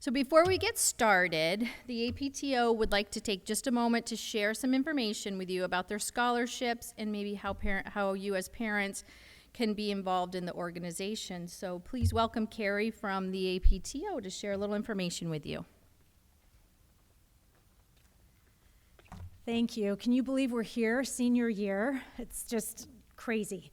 So before we get started, the APTO would like to take just a moment to share some information with you about their scholarships and maybe how you as parents can be involved in the organization. So please welcome Carrie from the APTO to share a little information with you. Thank you. Can you believe we're here, senior year? It's just crazy.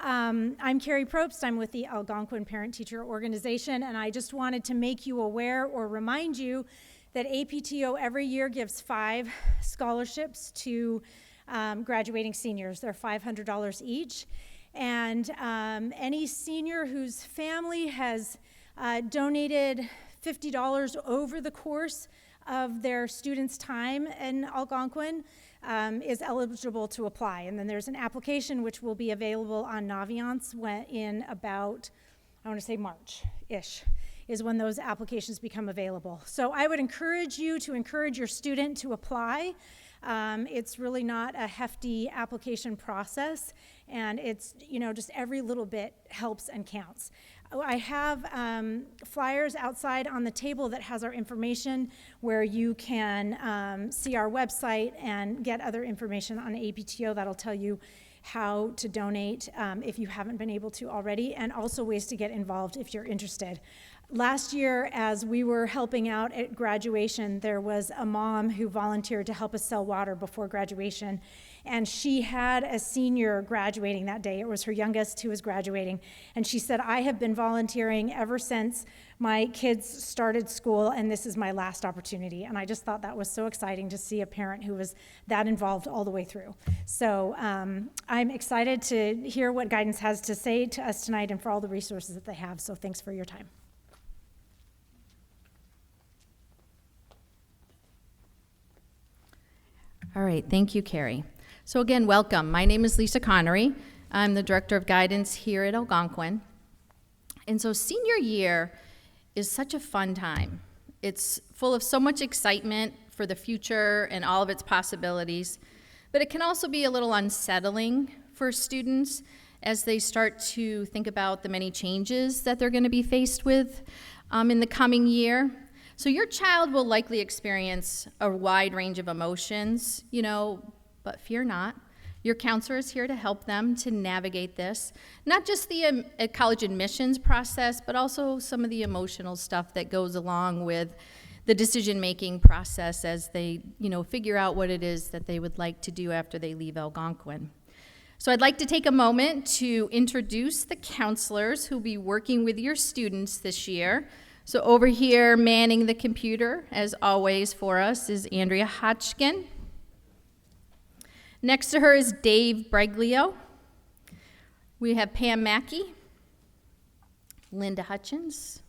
I'm Carrie Probst. I'm with the Algonquin Parent-Teacher Organization, and I just wanted to make you aware or remind you that APTO every year gives 5 scholarships to graduating seniors. They're $500 each, and any senior whose family has donated $50 over the course of their student's time in Algonquin is eligible to apply. And then there's an application which will be available on Naviance in about, I want to say March-ish, is when those applications become available. So I would encourage you to encourage your student to apply. It's really not a hefty application process, and it's, just every little bit helps and counts. I have flyers outside on the table that has our information where you can see our website and get other information on APTO that'll tell you how to donate if you haven't been able to already, and also ways to get involved if you're interested. Last year, as we were helping out at graduation, there was a mom who volunteered to help us sell water before graduation, and she had a senior graduating that day. It was her youngest who was graduating, and she said, I have been volunteering ever since my kids started school, and this is my last opportunity. And I just thought that was so exciting to see a parent who was that involved all the way through. So I'm excited to hear what Guidance has to say to us tonight and for all the resources that they have, so thanks for your time. All right, thank you, Carrie. So again, welcome. My name is Lisa Connery. I'm the Director of Guidance here at Algonquin. And so senior year is such a fun time. It's full of so much excitement for the future and all of its possibilities, but it can also be a little unsettling for students as they start to think about the many changes that they're going to be faced with in the coming year. So your child will likely experience a wide range of emotions, but fear not. Your counselor is here to help them to navigate this, not just the college admissions process, but also some of the emotional stuff that goes along with the decision-making process as they, figure out what it is that they would like to do after they leave Algonquin. So I'd like to take a moment to introduce the counselors who'll be working with your students this year. So over here, manning the computer, as always for us, is Andrea Hotchkin. Next to her is Dave Breglio. We have Pam Mackey, Linda Hutchins,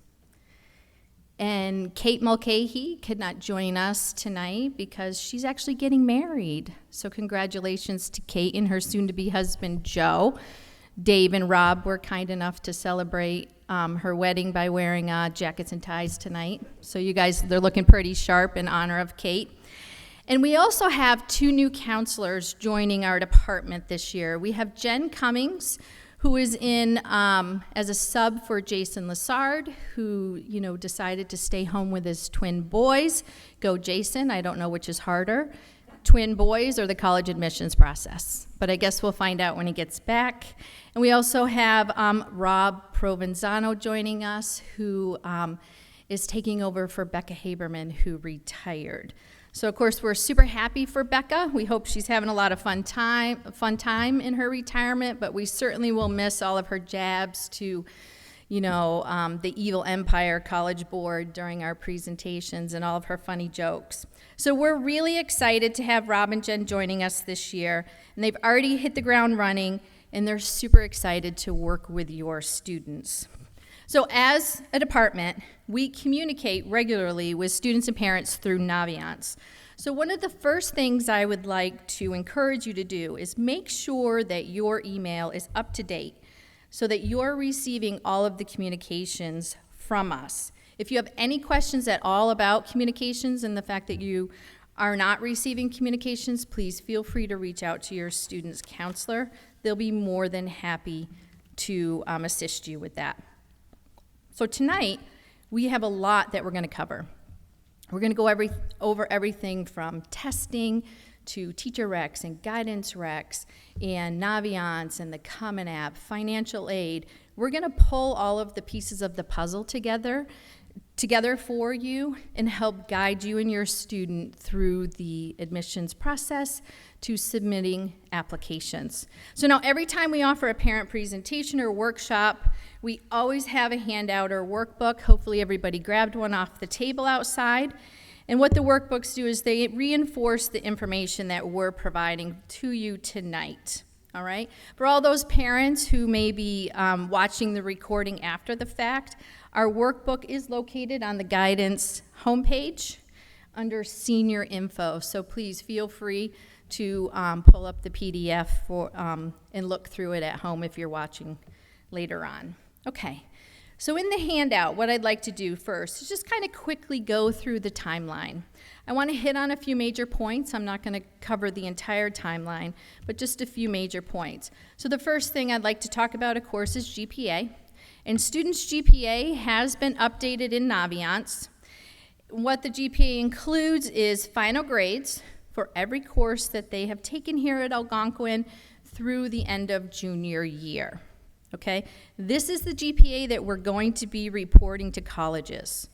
and Kate Mulcahy could not join us tonight because she's actually getting married. So congratulations to Kate and her soon-to-be husband, Joe. Dave and Rob were kind enough to celebrate her wedding by wearing jackets and ties tonight. So you guys, they're looking pretty sharp in honor of Kate. And we also have 2 new counselors joining our department this year. We have Jen Cummings, who is in as a sub for Jason Lassard, who decided to stay home with his twin boys. Go Jason, I don't know which is harder, twin boys or the college admissions process. But I guess we'll find out when he gets back. And we also have Rob Provenzano joining us, who is taking over for Becca Haberman, who retired. So of course we're super happy for Becca. We hope she's having a lot of fun time in her retirement, but we certainly will miss all of her jabs to the evil empire college board during our presentations and all of her funny jokes. So we're really excited to have Rob and Jen joining us this year, and they've already hit the ground running, and they're super excited to work with your students. So as a department, we communicate regularly with students and parents through Naviance. So one of the first things I would like to encourage you to do is make sure that your email is up to date so that you're receiving all of the communications from us. If you have any questions at all about communications and the fact that you are not receiving communications, please feel free to reach out to your student's counselor. They'll be more than happy to assist you with that. So tonight, We have a lot that we're going to cover. We're going to go over everything from testing to teacher recs and guidance recs and Naviance and the Common App, financial aid. We're going to pull all of the pieces of the puzzle together for you and help guide you and your student through the admissions process to submitting applications. So now every time we offer a parent presentation or workshop, we always have a handout or workbook. Hopefully everybody grabbed one off the table outside. And what the workbooks do is they reinforce the information that we're providing to you tonight. All right? For all those parents who may be watching the recording after the fact, our workbook is located on the guidance homepage under senior info. So please feel free to pull up the PDF and look through it at home if you're watching later on. Okay. So in the handout, what I'd like to do first is just kind of quickly go through the timeline. I want to hit on a few major points. I'm not going to cover the entire timeline, but just a few major points. So the first thing I'd like to talk about, of course, is GPA. And students' GPA has been updated in Naviance. What the GPA includes is final grades for every course that they have taken here at Algonquin through the end of junior year. Okay, this is the GPA that we're going to be reporting to colleges.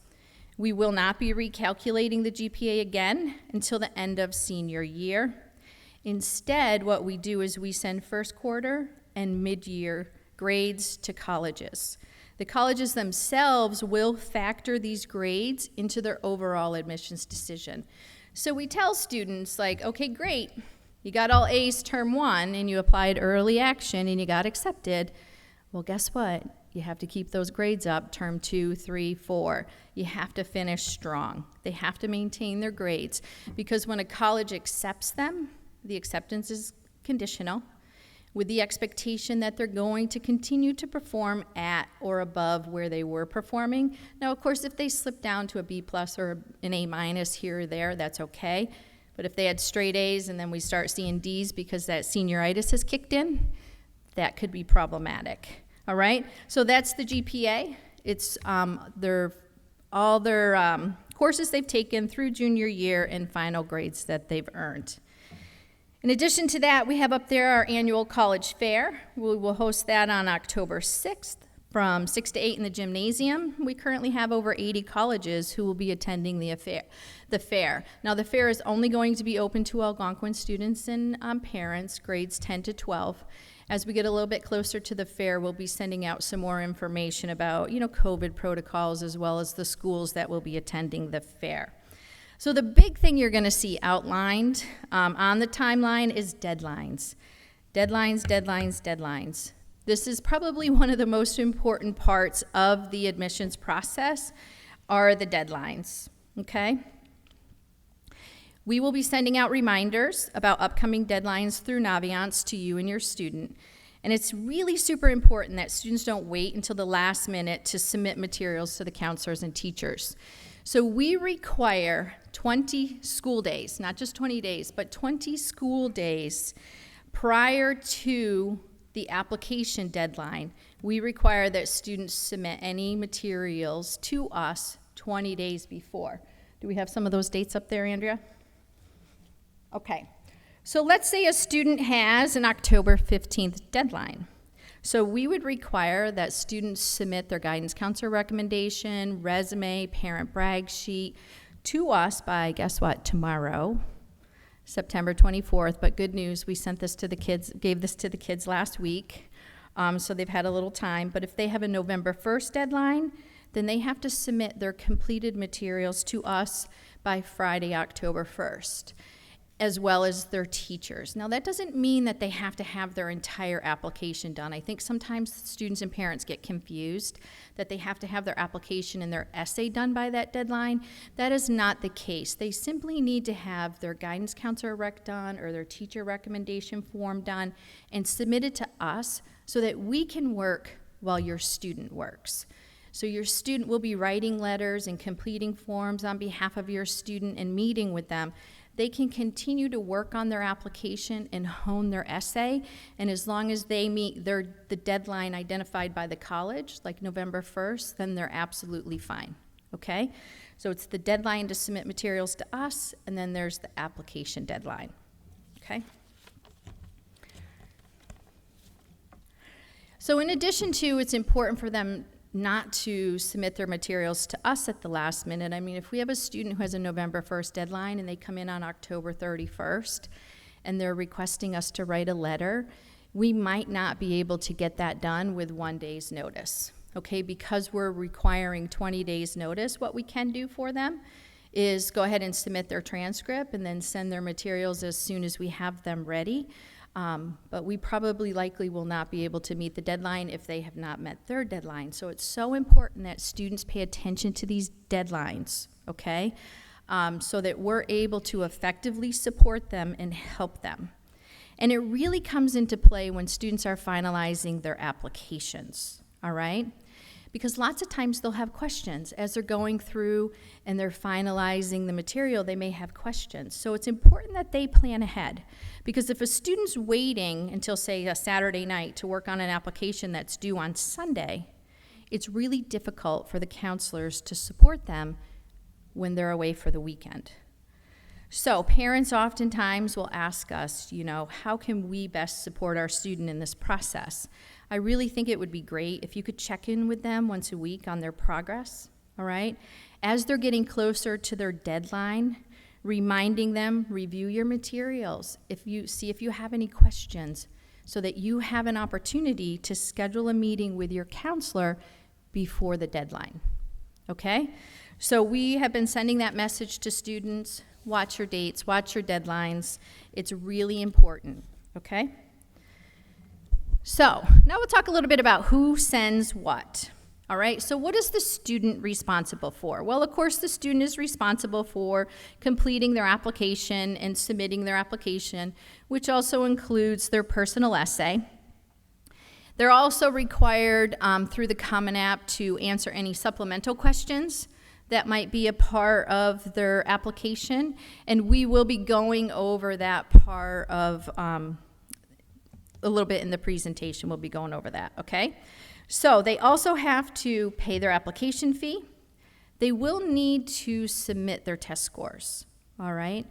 We will not be recalculating the GPA again until the end of senior year. Instead, what we do is we send first quarter and mid-year grades to colleges. The colleges themselves will factor these grades into their overall admissions decision. So we tell students, like, okay, great, you got all A's term 1 and you applied early action and you got accepted. Well, guess what? You have to keep those grades up term 2, 3, 4. You have to finish strong. They have to maintain their grades because when a college accepts them, the acceptance is conditional with the expectation that they're going to continue to perform at or above where they were performing. Now, of course, if they slip down to a B+ or an A- here or there, that's okay. But if they had straight A's and then we start seeing D's because that senioritis has kicked in, that could be problematic. All right, so that's the GPA. It's all their courses they've taken through junior year and final grades that they've earned. In addition to that, we have up there our annual college fair. We will host that on October 6th from 6 to 8 in the gymnasium. We currently have over 80 colleges who will be attending the fair. Now, the fair is only going to be open to Algonquin students and parents, grades 10 to 12. As we get a little bit closer to the fair, we'll be sending out some more information about, COVID protocols as well as the schools that will be attending the fair. So the big thing you're going to see outlined on the timeline is deadlines. Deadlines. This is probably one of the most important parts of the admissions process are the deadlines, okay? We will be sending out reminders about upcoming deadlines through Naviance to you and your student. And it's really super important that students don't wait until the last minute to submit materials to the counselors and teachers. So we require 20 school days, not just 20 days, but 20 school days prior to the application deadline. We require that students submit any materials to us 20 days before. Do we have some of those dates up there, Andrea? Okay, so let's say a student has an October 15th deadline. So we would require that students submit their guidance counselor recommendation, resume, parent brag sheet to us by, guess what, tomorrow, September 24th. But good news, we sent this to the kids, gave this to the kids last week, so they've had a little time. But if they have a November 1st deadline, then they have to submit their completed materials to us by Friday, October 1st. As well as their teachers. Now, that doesn't mean that they have to have their entire application done. I think sometimes students and parents get confused that they have to have their application and their essay done by that deadline. That is not the case. They simply need to have their guidance counselor rec done or their teacher recommendation form done and submitted to us so that we can work while your student works. So your student will be writing letters and completing forms on behalf of your student and meeting with them. They can continue to work on their application and hone their essay, and as long as they meet the deadline identified by the college, like November 1st, then they're absolutely fine, okay? So it's the deadline to submit materials to us, and then there's the application deadline, okay? So in addition to, it's important for them not to submit their materials to us at the last minute. I mean, if we have a student who has a November 1st deadline and they come in on October 31st and they're requesting us to write a letter, we might not be able to get that done with 1 day's notice, okay? Because we're requiring 20 days notice, what we can do for them is go ahead and submit their transcript and then send their materials as soon as we have them ready. But we probably likely will not be able to meet the deadline if they have not met their deadline. So it's so important that students pay attention to these deadlines, okay? So that we're able to effectively support them and help them. And it really comes into play when students are finalizing their applications, all right? Because lots of times they'll have questions. As they're going through and they're finalizing the material, they may have questions. So it's important that they plan ahead. Because if a student's waiting until, say, a Saturday night to work on an application that's due on Sunday, it's really difficult for the counselors to support them when they're away for the weekend. So parents oftentimes will ask us, you know, how can we best support our student in this process? I really think it would be great if you could check in with them once a week on their progress, all right? As they're getting closer to their deadline, reminding them, review your materials. See if you have any questions so that you have an opportunity to schedule a meeting with your counselor before the deadline, okay? So we have been sending that message to students. Watch your dates, watch your deadlines. It's really important, okay? So now we'll talk a little bit about who sends what. All right, so what is the student responsible for? Well, of course, the student is responsible for completing their application and submitting their application, which also includes their personal essay. They're also required through the Common App to answer any supplemental questions that might be a part of their application, and we will be going over that part of a little bit in the presentation. We'll be going over that, okay? So they also have to pay their application fee. They will need to submit their test scores, all right?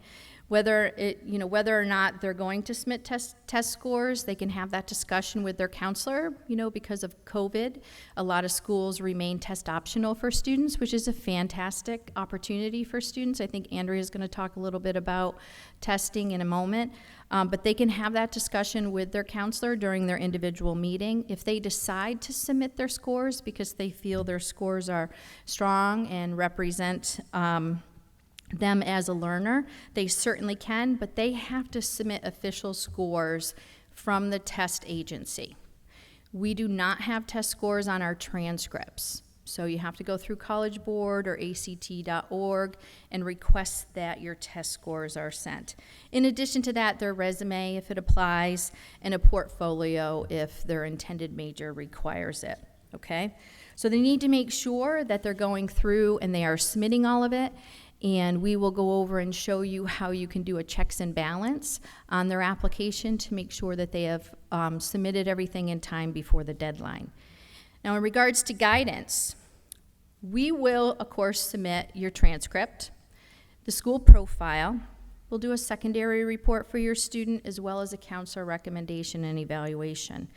Whether or not they're going to submit test scores, they can have that discussion with their counselor. Because of COVID, a lot of schools remain test optional for students, which is a fantastic opportunity for students. I think Andrea is going to talk a little bit about testing in a moment. But they can have that discussion with their counselor during their individual meeting. If they decide to submit their scores because they feel their scores are strong and represent them as a learner, they certainly can, but they have to submit official scores from the test agency. We do not have test scores on our transcripts. So you have to go through College Board or ACT.org and request that your test scores are sent. In addition to that, their resume, if it applies, and a portfolio if their intended major requires it, okay? So they need to make sure that they're going through and they are submitting all of it, and we will go over and show you how you can do a checks and balance on their application to make sure that they have submitted everything in time before the deadline. Now, in regards to guidance, we will, of course, submit your transcript, the school profile. We'll do a secondary report for your student as well as a counselor recommendation and evaluation.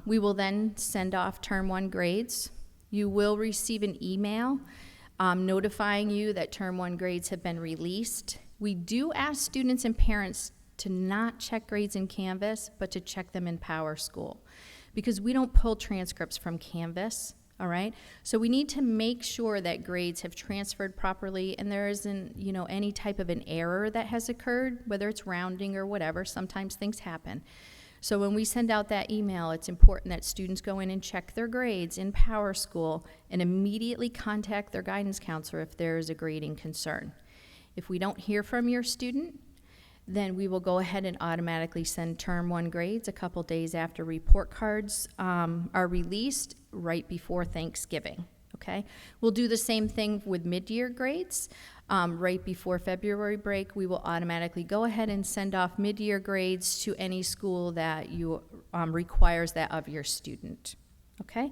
We will then send off Term 1 grades. You will receive an email notifying you that Term 1 grades have been released. We do ask students and parents to not check grades in Canvas, but to check them in PowerSchool, because we don't pull transcripts from Canvas, all right? So we need to make sure that grades have transferred properly and there isn't, any type of an error that has occurred, whether it's rounding or whatever. Sometimes things happen. So when we send out that email, it's important that students go in and check their grades in PowerSchool and immediately contact their guidance counselor if there is a grading concern. If we don't hear from your student, then we will go ahead and automatically send Term 1 grades a couple days after report cards are released right before Thanksgiving, okay? We'll do the same thing with mid-year grades. Right before February break, we will automatically go ahead and send off mid-year grades to any school that you requires that of your student, okay?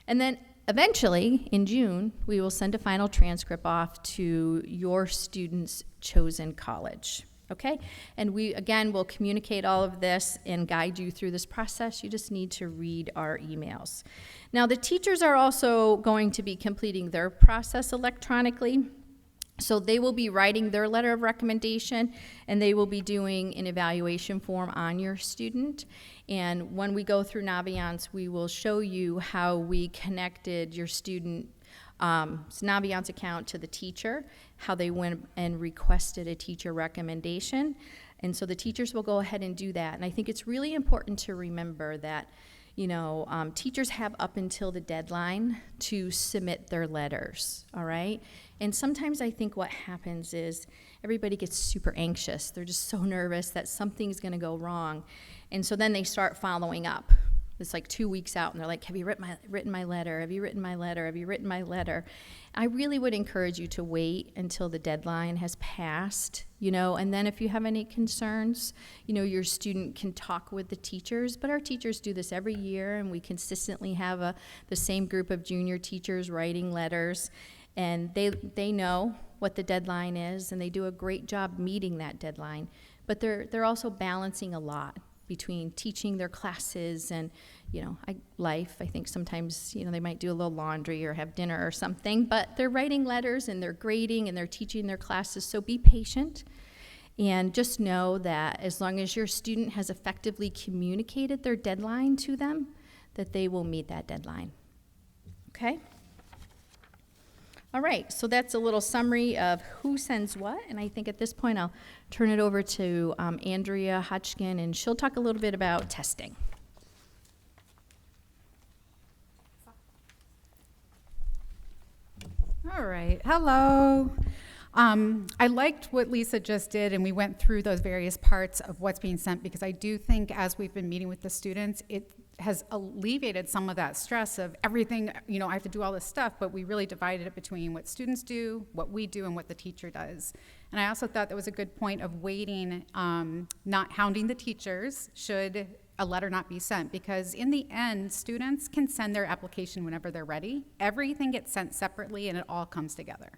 And then eventually, in June, we will send a final transcript off to your student's chosen college. Okay? And we, again, will communicate all of this and guide you through this process. You just need to read our emails. Now, the teachers are also going to be completing their process electronically. So they will be writing their letter of recommendation, and they will be doing an evaluation form on your student. And when we go through Naviance, we will show you how we connected your student Naviance account to the teacher, how they went and requested a teacher recommendation. And so the teachers will go ahead and do that. And I think it's really important to remember that, you know, teachers have up until the deadline to submit their letters, all right? And sometimes I think what happens is everybody gets super anxious. They're just so nervous that something's gonna go wrong. And so then they start following up. It's like 2 weeks out, and they're like, have you written my letter? Have you written my letter? Have you written my letter? I really would encourage you to wait until the deadline has passed, you know, and then if you have any concerns, you know, your student can talk with the teachers, but our teachers do this every year, and we consistently have the same group of junior teachers writing letters, and they know what the deadline is, and they do a great job meeting that deadline, but they're also balancing a lot between teaching their classes and, you know, life. I think sometimes, you know, they might do a little laundry or have dinner or something, but they're writing letters and they're grading and they're teaching their classes, so be patient. And just know that as long as your student has effectively communicated their deadline to them, that they will meet that deadline. Okay? All right, so that's a little summary of who sends what, and I think at this point I'll turn it over to Andrea Hotchkin, and she'll talk a little bit about testing. All right, hello. I liked what Lisa just did, and we went through those various parts of what's being sent, because I do think as we've been meeting with the students, it has alleviated some of that stress of everything, you know, I have to do all this stuff, but we really divided it between what students do, what we do, and what the teacher does. And I also thought that was a good point of waiting, not hounding the teachers should a letter not be sent, because in the end, students can send their application whenever they're ready. Everything gets sent separately and it all comes together,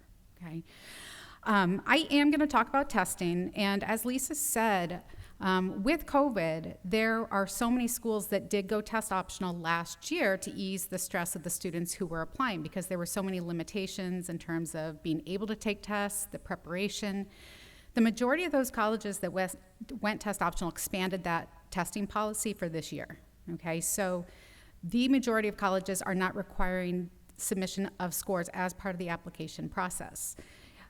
okay? I am gonna talk about testing, and as Lisa said, with COVID, there are so many schools that did go test optional last year to ease the stress of the students who were applying, because there were so many limitations in terms of being able to take tests, the preparation. The majority of those colleges that went test optional expanded that testing policy for this year, okay? So the majority of colleges are not requiring submission of scores as part of the application process.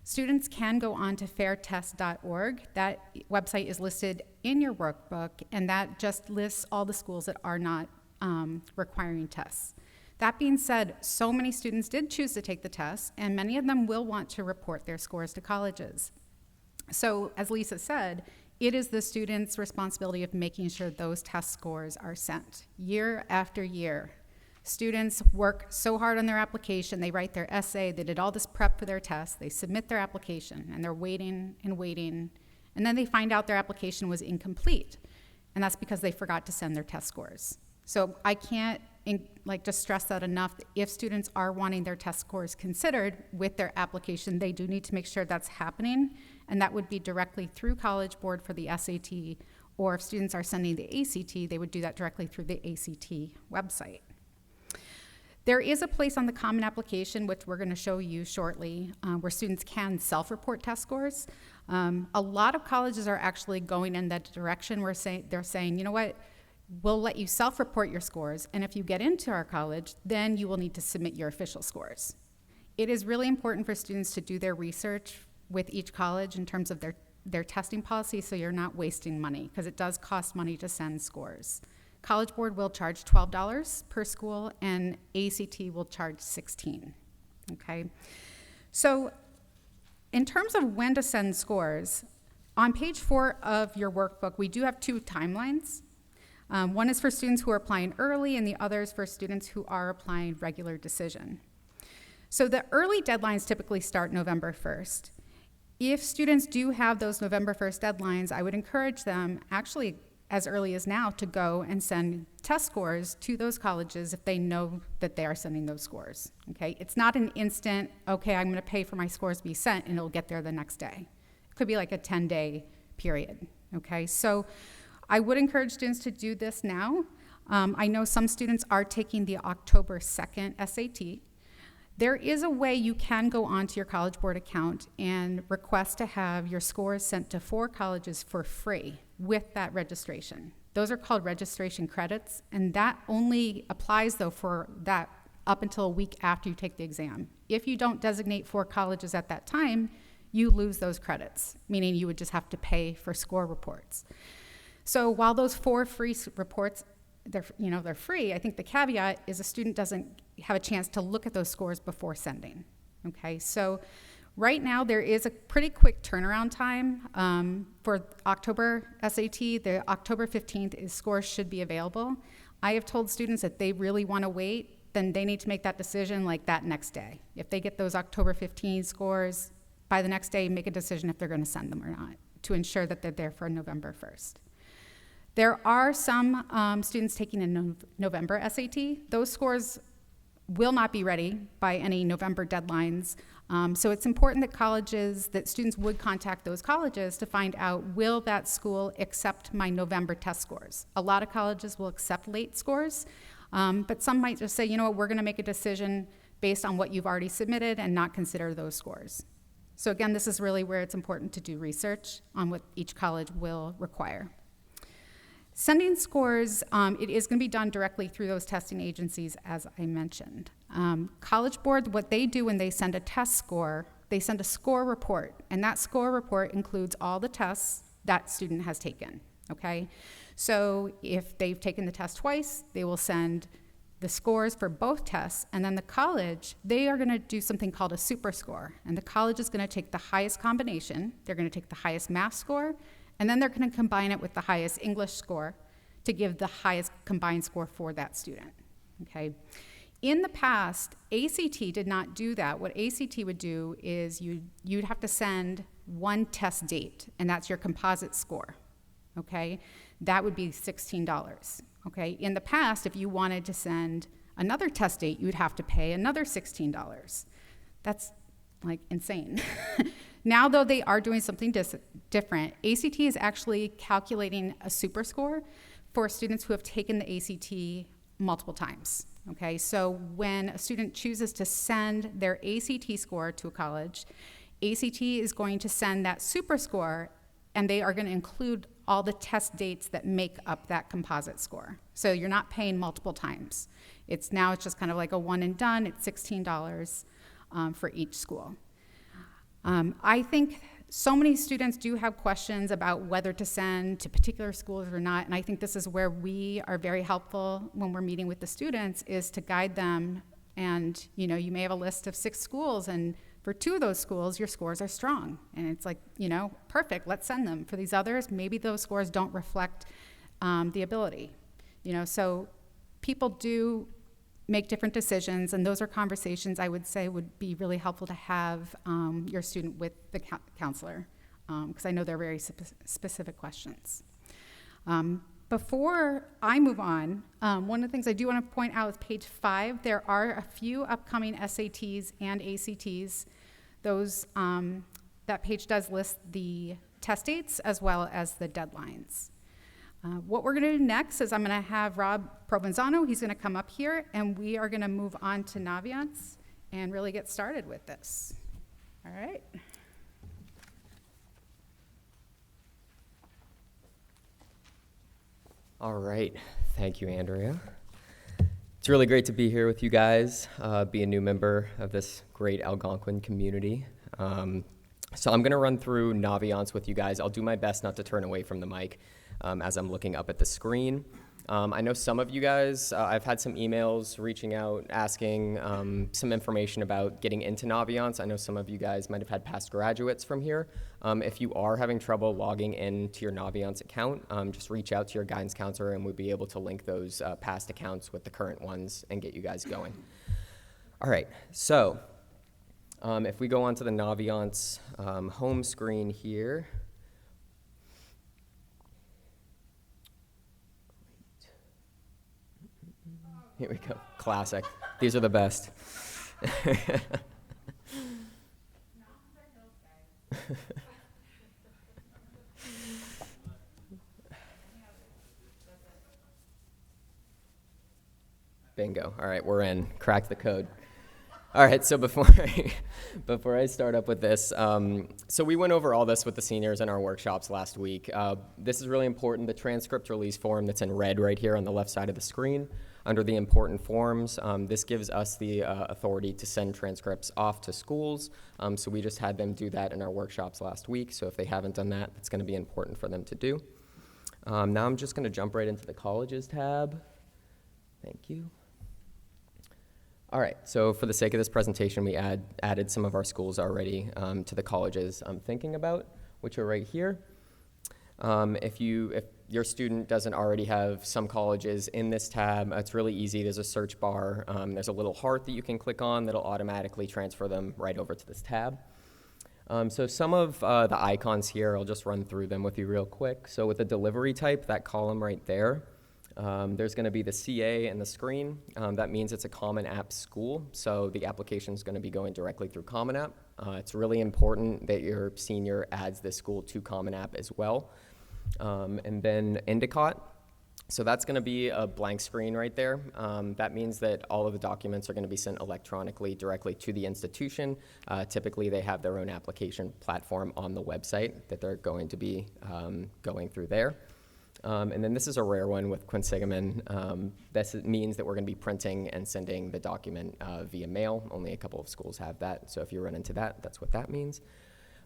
Students can go on to fairtest.org. That website is listed in your workbook, and that just lists all the schools that are not requiring tests. That being said, so many students did choose to take the test, and many of them will want to report their scores to colleges. So, as Lisa said, it is the student's responsibility of making sure those test scores are sent year after year. Students work so hard on their application, they write their essay, they did all this prep for their test, they submit their application, and they're waiting and waiting, and then they find out their application was incomplete, and that's because they forgot to send their test scores. So I can't just stress that enough. If students are wanting their test scores considered with their application, they do need to make sure that's happening, and that would be directly through College Board for the SAT, or if students are sending the ACT, they would do that directly through the ACT website. There is a place on the Common Application, which we're going to show you shortly, where students can self-report test scores. A lot of colleges are actually going in that direction where they're saying, you know what, we'll let you self-report your scores, and if you get into our college, then you will need to submit your official scores. It is really important for students to do their research with each college in terms of their testing policy, so you're not wasting money, because it does cost money to send scores. College Board will charge $12 per school, and ACT will charge $16, okay? So in terms of when to send scores, on page 4 of your workbook, we do have 2 timelines. One is for students who are applying early, and the other is for students who are applying regular decision. So the early deadlines typically start November 1st. If students do have those November 1st deadlines, I would encourage them, actually as early as now to go and send test scores to those colleges if they know that they are sending those scores, okay? It's not an instant, okay, I'm gonna pay for my scores to be sent and it'll get there the next day. It could be like a 10-day period, okay? So I would encourage students to do this now. I know some students are taking the October 2nd SAT. There is a way you can go onto your College Board account and request to have your scores sent to 4 colleges for free with that registration. Those are called registration credits, and that only applies, though, for that up until a week after you take the exam. If you don't designate 4 colleges at that time, you lose those credits, meaning you would just have to pay for score reports. So while those 4 free reports, they're free, I think the caveat is a student doesn't have a chance to look at those scores before sending, okay? So right now, there is a pretty quick turnaround time for October SAT. The October 15th scores should be available. I have told students that they really want to wait, then they need to make that decision like that next day. If they get those October 15 scores, by the next day, make a decision if they're going to send them or not to ensure that they're there for November 1st. There are some students taking a November SAT. Those scores will not be ready by any November deadlines. So it's important that students would contact those colleges to find out, will that school accept my November test scores? A lot of colleges will accept late scores, but some might just say, you know what, we're gonna make a decision based on what you've already submitted and not consider those scores. So again, this is really where it's important to do research on what each college will require. Sending scores, it is going to be done directly through those testing agencies, as I mentioned. College Board, what they do when they send a test score, they send a score report, and that score report includes all the tests that student has taken, okay? So if they've taken the test twice, they will send the scores for both tests, and then the college, they are going to do something called a super score, and the college is going to take the highest combination, they're going to take the highest math score, and then they're going to combine it with the highest English score to give the highest combined score for that student, okay? In the past, ACT did not do that. What ACT would do is you'd have to send one test date, and that's your composite score, okay? That would be $16, okay? In the past, if you wanted to send another test date, you'd have to pay another $16. That's like insane. Now, though, they are doing something different. ACT is actually calculating a super score for students who have taken the ACT multiple times, okay? So when a student chooses to send their ACT score to a college, ACT is going to send that super score, and they are going to include all the test dates that make up that composite score. So you're not paying multiple times. It's just kind of like a one and done. It's $16 for each school. I think so many students do have questions about whether to send to particular schools or not, and I think this is where we are very helpful when we're meeting with the students, is to guide them. And you may have a list of 6 schools, and for 2 of those schools, your scores are strong, and it's like, perfect, let's send them. For these others, maybe those scores don't reflect the ability. So people do make different decisions, and those are conversations I would say would be really helpful to have your student with the counselor, because I know they're very specific questions. Before I move on, one of the things I do want to point out is page 5. There are a few upcoming SATs and ACTs. That page does list the test dates as well as the deadlines. What we're going to do next is I'm going to have Rob Provenzano. He's going to come up here, and we are going to move on to Naviance and really get started with this. All right. All right. Thank you, Andrea. It's really great to be here with you guys, be a new member of this great Algonquin community. So I'm going to run through Naviance with you guys. I'll do my best not to turn away from the mic as I'm looking up at the screen. I know some of you guys, I've had some emails reaching out, asking some information about getting into Naviance. I know some of you guys might have had past graduates from here. If you are having trouble logging into your Naviance account, just reach out to your guidance counselor, and we'll be able to link those past accounts with the current ones and get you guys going. All right, so if we go on to the Naviance home screen here, Here we go. Classic. These are the best. Bingo. All right, we're in. Cracked the code. All right, so before I start up with this, so we went over all this with the seniors in our workshops last week. This is really important. The transcript release form that's in red right here on the left side of the screen, under the important forms, this gives us the authority to send transcripts off to schools. So we just had them do that in our workshops last week. So if they haven't done that, it's going to be important for them to do. Now I'm just going to jump right into the colleges tab. Thank you. All right, so for the sake of this presentation, we added some of our schools already to the colleges I'm thinking about, which are right here. If your student doesn't already have some colleges in this tab, it's really easy. There's a search bar. There's a little heart that you can click on that'll automatically transfer them right over to this tab. So some of the icons here, I'll just run through them with you real quick. So with the delivery type, that column right there, there's going to be the CA in the screen. That means it's a Common App school, so the application is going to be going directly through Common App. It's really important that your senior adds this school to Common App as well. And then Endicott, so that's going to be a blank screen right there. That means that all of the documents are going to be sent electronically directly to the institution. Typically, they have their own application platform on the website that they're going to be going through there. And then this is a rare one with Quinsigamon. This means that we're going to be printing and sending the document via mail. Only a couple of schools have that, so if you run into that, that's what that means.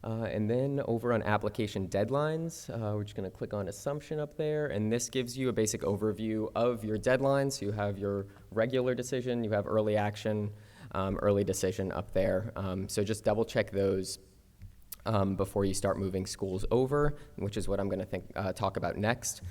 And then over on application deadlines, we're just going to click on assumption up there, and this gives you a basic overview of your deadlines. You have your regular decision, you have early action, early decision up there. So just double check those before you start moving schools over, which is what I'm going to talk about next.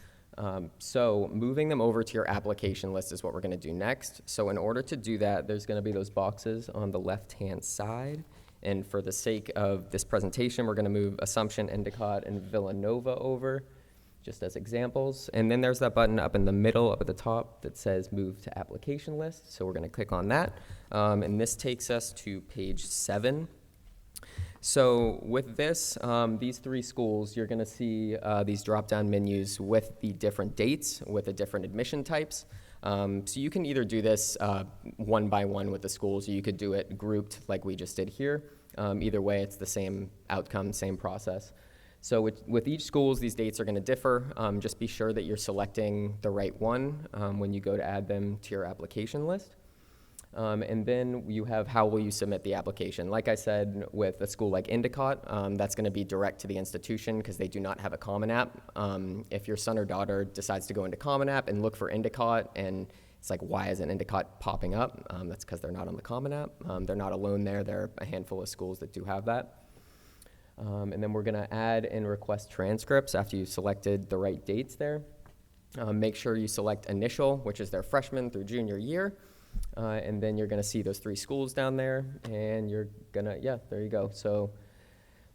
So moving them over to your application list is what we're going to do next. So in order to do that, there's going to be those boxes on the left-hand side. And for the sake of this presentation, we're going to move Assumption, Endicott, and Villanova over, just as examples. And then there's that button up in the middle, up at the top, that says Move to Application List. So we're going to click on that. And this takes us to page 7. So with this, these 3 schools, you're going to see these drop-down menus with the different dates, with the different admission types. So you can either do this one by one with the schools, or you could do it grouped like we just did here. Either way, it's the same outcome, same process. So with each schools, these dates are going to differ. Just be sure that you're selecting the right one when you go to add them to your application list. And then you have how will you submit the application. Like I said, with a school like Endicott, that's going to be direct to the institution because they do not have a Common App. If your son or daughter decides to go into Common App and look for Endicott, and it's like, why isn't Endicott popping up? That's because they're not on the Common App. They're not alone there. There are a handful of schools that do have that. And then we're going to add and request transcripts after you've selected the right dates there. Make sure you select initial, which is their freshman through junior year. And then you're going to see those 3 schools down there, and you're going to, yeah, there you go. So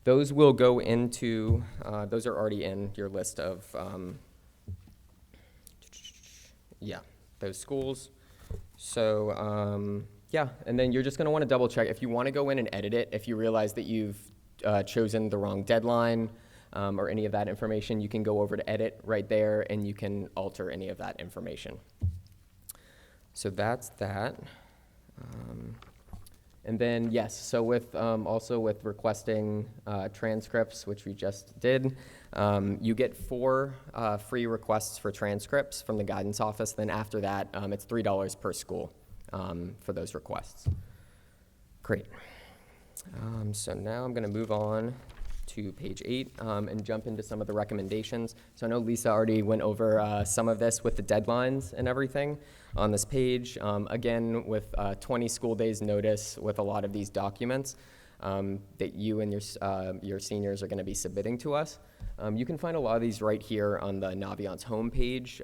those will go into, those are already in your list of, yeah, those schools. So, yeah, and then you're just going to want to double check. If you want to go in and edit it, if you realize that you've chosen the wrong deadline or any of that information, you can go over to edit right there, and you can alter any of that information. So that's that. And then, yes, so with also with requesting transcripts, which we just did, you get 4 free requests for transcripts from the guidance office. Then after that, it's $3 per school for those requests. Great. So now I'm going to move on to page 8 and jump into some of the recommendations. So I know Lisa already went over some of this with the deadlines and everything on this page. Again, with 20 school days notice with a lot of these documents that you and your seniors are going to be submitting to us. You can find a lot of these right here on the Naviance homepage.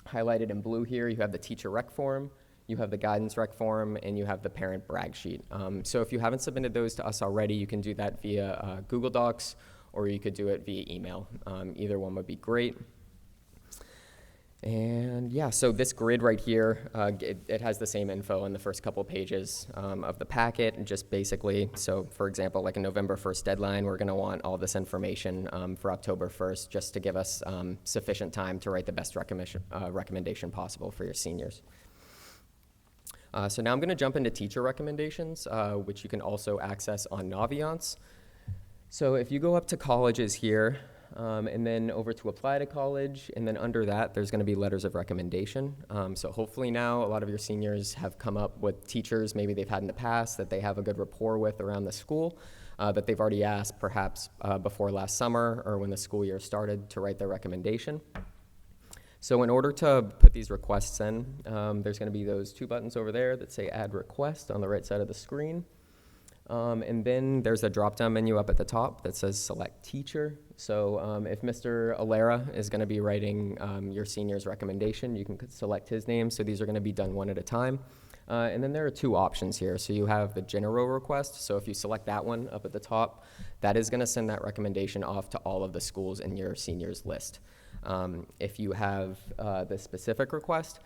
Highlighted in blue here, you have the teacher rec form, you have the guidance rec form, and you have the parent brag sheet. So if you haven't submitted those to us already, you can do that via Google Docs, or you could do it via email. Either one would be great. And yeah, so this grid right here, it has the same info in the first couple pages of the packet, and just basically, so for example, like a November 1st deadline, we're gonna want all this information for October 1st, just to give us sufficient time to write the best recommendation possible for your seniors. So now I'm gonna jump into teacher recommendations, which you can also access on Naviance. So if you go up to colleges here, and then over to apply to college, and then under that, there's gonna be letters of recommendation. So hopefully now, a lot of your seniors have come up with teachers maybe they've had in the past that they have a good rapport with around the school, that they've already asked perhaps before last summer or when the school year started to write their recommendation. So in order to put these requests in, there's gonna be those two buttons over there that say Add Request on the right side of the screen. And then there's a drop-down menu up at the top that says Select Teacher. So if Mr. Alera is going to be writing your senior's recommendation, you can select his name. So these are going to be done one at a time. And then there are two options here. So you have the general request. So if you select that one up at the top, that is going to send that recommendation off to all of the schools in your seniors list. If you have the specific request,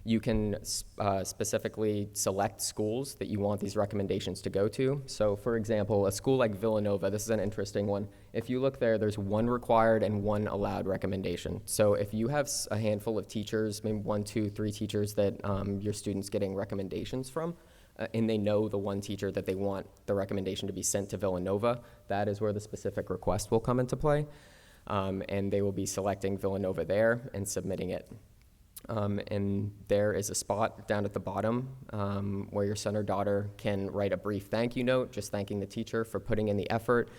you can specifically select schools that you want these recommendations to go to. So for example, a school like Villanova, this is an interesting one. If you look there, there's one required and one allowed recommendation. So if you have a handful of teachers, maybe 1, 2, 3 teachers that your student's getting recommendations from, and they know the one teacher that they want the recommendation to be sent to Villanova, that is where the specific request will come into play. And they will be selecting Villanova there and submitting it. And there is a spot down at the bottom where your son or daughter can write a brief thank you note, just thanking the teacher for putting in the effort,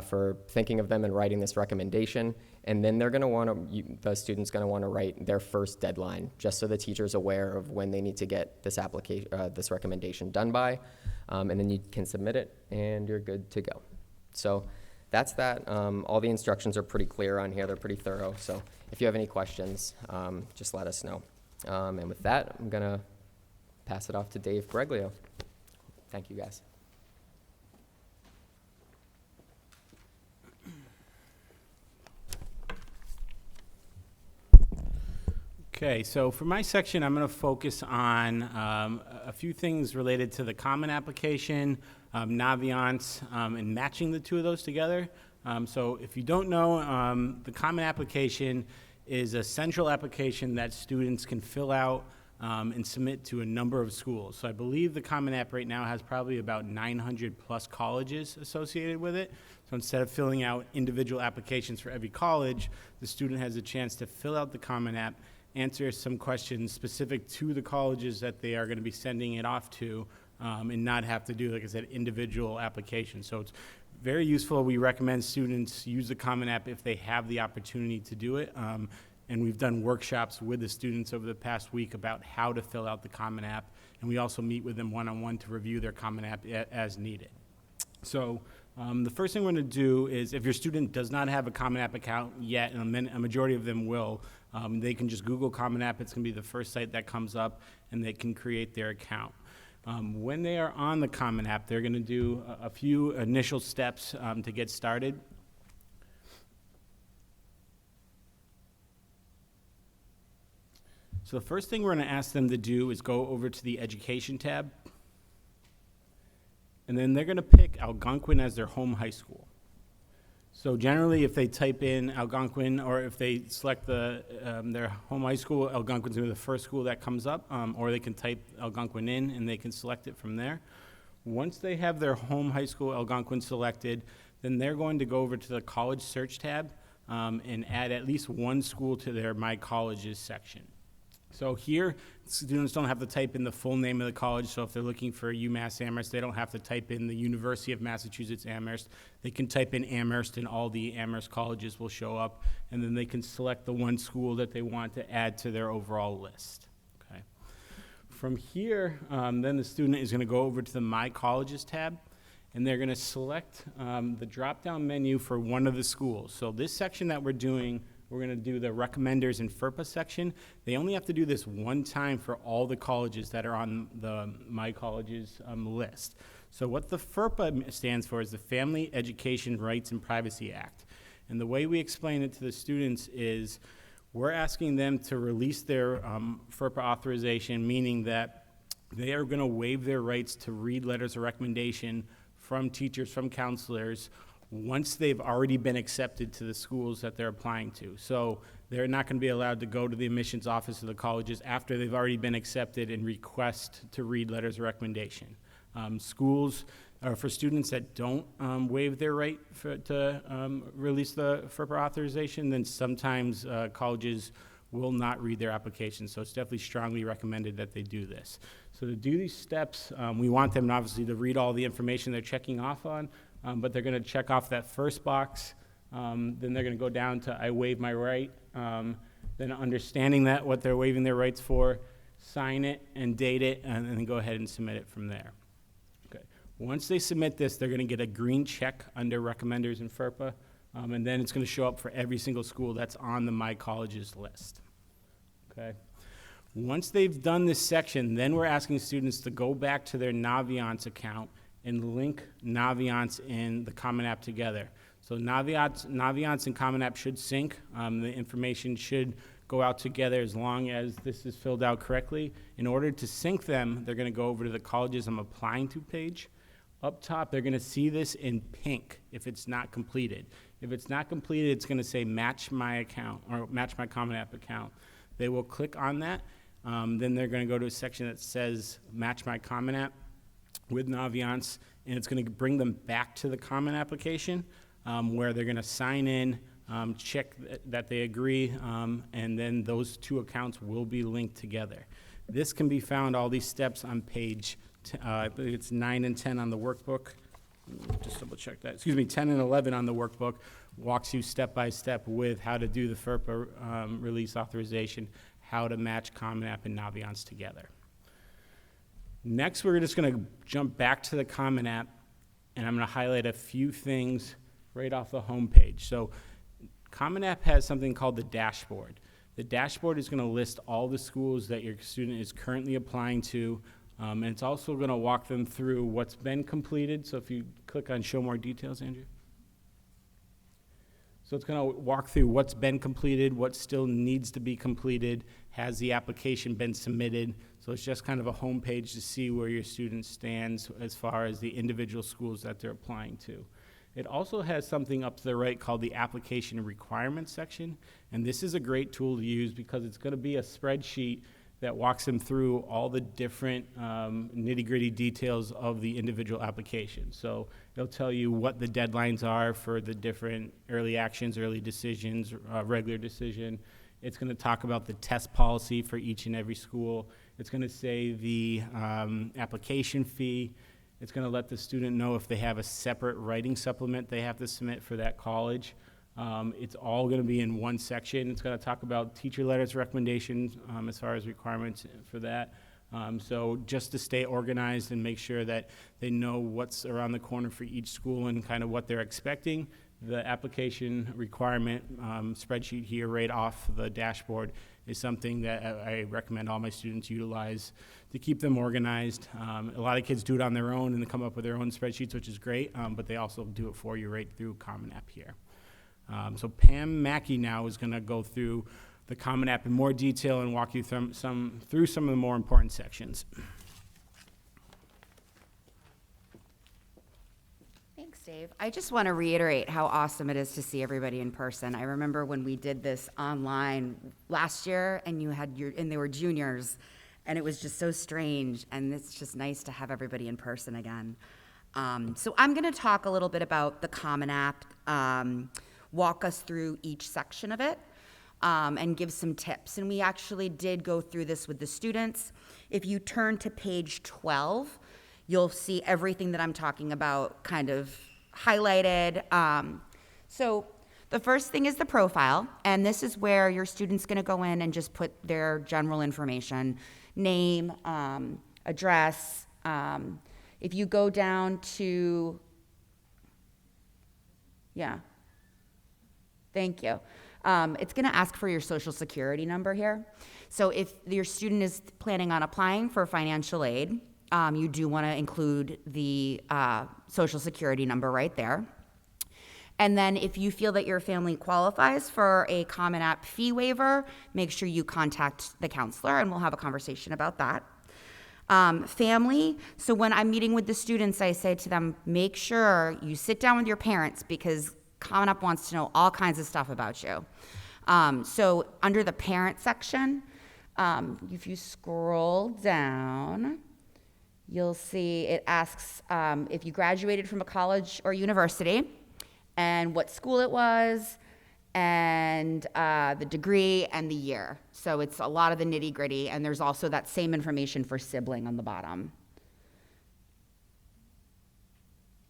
for thinking of them and writing this recommendation. And then they're going to want to, the student's going to want to write their first deadline, just so the teacher's aware of when they need to get this application, this recommendation done by. And then you can submit it, and you're good to go. So that's that. All the instructions are pretty clear on here. They're pretty thorough. So if you have any questions, just let us know. And with that, I'm going to pass it off to Dave Breglio. Thank you, guys. Okay, so for my section, I'm going to focus on a few things related to the Common Application, Naviance, and matching the two of those together. So if you don't know, the Common Application is a central application that students can fill out and submit to a number of schools. So I believe the Common App right now has probably about 900 plus colleges associated with it. So instead of filling out individual applications for every college, the student has a chance to fill out the Common App, answer some questions specific to the colleges that they are going to be sending it off to, and not have to do, like I said, individual applications. So it's very useful. We recommend students use the Common App if they have the opportunity to do it. And we've done workshops with the students over the past week about how to fill out the Common App. And we also meet with them one-on-one to review their Common App as needed. So the first thing we're going to do is, if your student does not have a Common App account yet, and a majority of them will, they can just Google Common App. It's going to be the first site that comes up, and they can create their account. When they are on the Common App, they're going to do a few initial steps to get started. So the first thing we're going to ask them to do is go over to the Education tab. And then they're going to pick Algonquin as their home high school. So generally, if they type in Algonquin, or if they select their home high school, Algonquin's going to be the first school that comes up, or they can type Algonquin in and they can select it from there. Once they have their home high school Algonquin selected, then they're going to go over to the College Search tab and add at least one school to their My Colleges section. So here, students don't have to type in the full name of the college. So if they're looking for UMass Amherst, they don't have to type in the University of Massachusetts Amherst. They can type in Amherst, and all the Amherst colleges will show up. And then they can select the one school that they want to add to their overall list. Okay. From here, then the student is going to go over to the My Colleges tab, and they're going to select the drop-down menu for one of the schools. So this section that we're doing, we're going to do the recommenders and FERPA section. They only have to do this one time for all the colleges that are on the My Colleges list. So what the FERPA stands for is the Family Education Rights and Privacy Act. And the way we explain it to the students is, We're asking them to release their FERPA authorization, meaning that they are going to waive their rights to read letters of recommendation from teachers, from counselors, once they've already been accepted to the schools that they're applying to. So they're not going to be allowed to go to the admissions office of the colleges after they've already been accepted and request to read letters of recommendation. Schools, for students that don't waive their right to release the FERPA authorization, then sometimes colleges will not read their application. So it's definitely strongly recommended that they do this. So to do these steps, we want them obviously to read all the information they're checking off on, but they're going to check off that first box. Then they're going to go down to I waive my right, then understanding that, what they're waiving their rights for, sign it and date it, and then go ahead and submit it from there. Okay. Once they submit this, they're going to get a green check under recommenders in FERPA, and then it's going to show up for every single school that's on the My Colleges list. Okay. Once they've done this section, then we're asking students to go back to their Naviance account and link Naviance and the Common App together. So Naviance and Common App should sync. The information should go out together as long as this is filled out correctly. In order to sync them, they're going to go over to the colleges I'm applying to page. Up top, they're going to see this in pink if it's not completed. If it's not completed, it's going to say match my account or match my Common App account. They will click on that. Then they're going to go to a section that says match my Common App with Naviance, and it's going to bring them back to the Common Application where they're going to sign in, check that they agree, and then those two accounts will be linked together. This can be found, all these steps, on page, I believe it's 9 and 10 on the workbook. Just double check that. Excuse me, 10 and 11 on the workbook walks you step by step with how to do the FERPA release authorization, how to match Common App and Naviance together. Next, we're just going to jump back to the Common App, and I'm going to highlight a few things right off the home page. So Common App has something called the dashboard. The dashboard is going to list all the schools that your student is currently applying to, and it's also going to walk them through what's been completed. So if you click on Show More Details, Andrew. So it's going to walk through what's been completed, what still needs to be completed, has the application been submitted. So it's just kind of a home page to see where your student stands as far as the individual schools that they're applying to. It also has something up to the right called the application requirements section, and this is a great tool to use because it's going to be a spreadsheet that walks them through all the different nitty-gritty details of the individual application. So it'll tell you what the deadlines are for the different early actions, early decisions, regular decision. It's going to talk about the test policy for each and every school. It's going to say the application fee. It's going to let the student know if they have a separate writing supplement they have to submit for that college. It's all going to be in one section. It's going to talk about teacher letters recommendations as far as requirements for that. So just to stay organized and make sure that they know what's around the corner for each school and kind of what they're expecting, the application requirement spreadsheet here right off the dashboard is something that I recommend all my students utilize to keep them organized. A lot of kids do it on their own and they come up with their own spreadsheets, which is great, but they also do it for you right through Common App here. So Pam Mackey now is going to go through the Common App in more detail and walk you through some of the more important sections. Thanks, Dave. I just want to reiterate how awesome it is to see everybody in person. I remember when we did this online last year, and they were juniors, and it was just so strange, and it's just nice to have everybody in person again. So I'm going to talk a little bit about the Common App, walk us through each section of it, and give some tips. And we actually did go through this with the students. If you turn to page 12, you'll see everything that I'm talking about kind of highlighted. So the first thing is the profile, and this is where your student's going to go in and just put their general information, name, address. If you go down to, thank you. It's going to ask for your social security number here. So if your student is planning on applying for financial aid, you do want to include the social security number right there. And then if you feel that your family qualifies for a Common App fee waiver, make sure you contact the counselor and we'll have a conversation about that. Family, so when I'm meeting with the students, I say to them, make sure you sit down with your parents because Common App wants to know all kinds of stuff about you. So under the parent section, if you scroll down, you'll see it asks if you graduated from a college or university and what school it was and the degree and the year. So it's a lot of the nitty gritty, and there's also that same information for sibling on the bottom.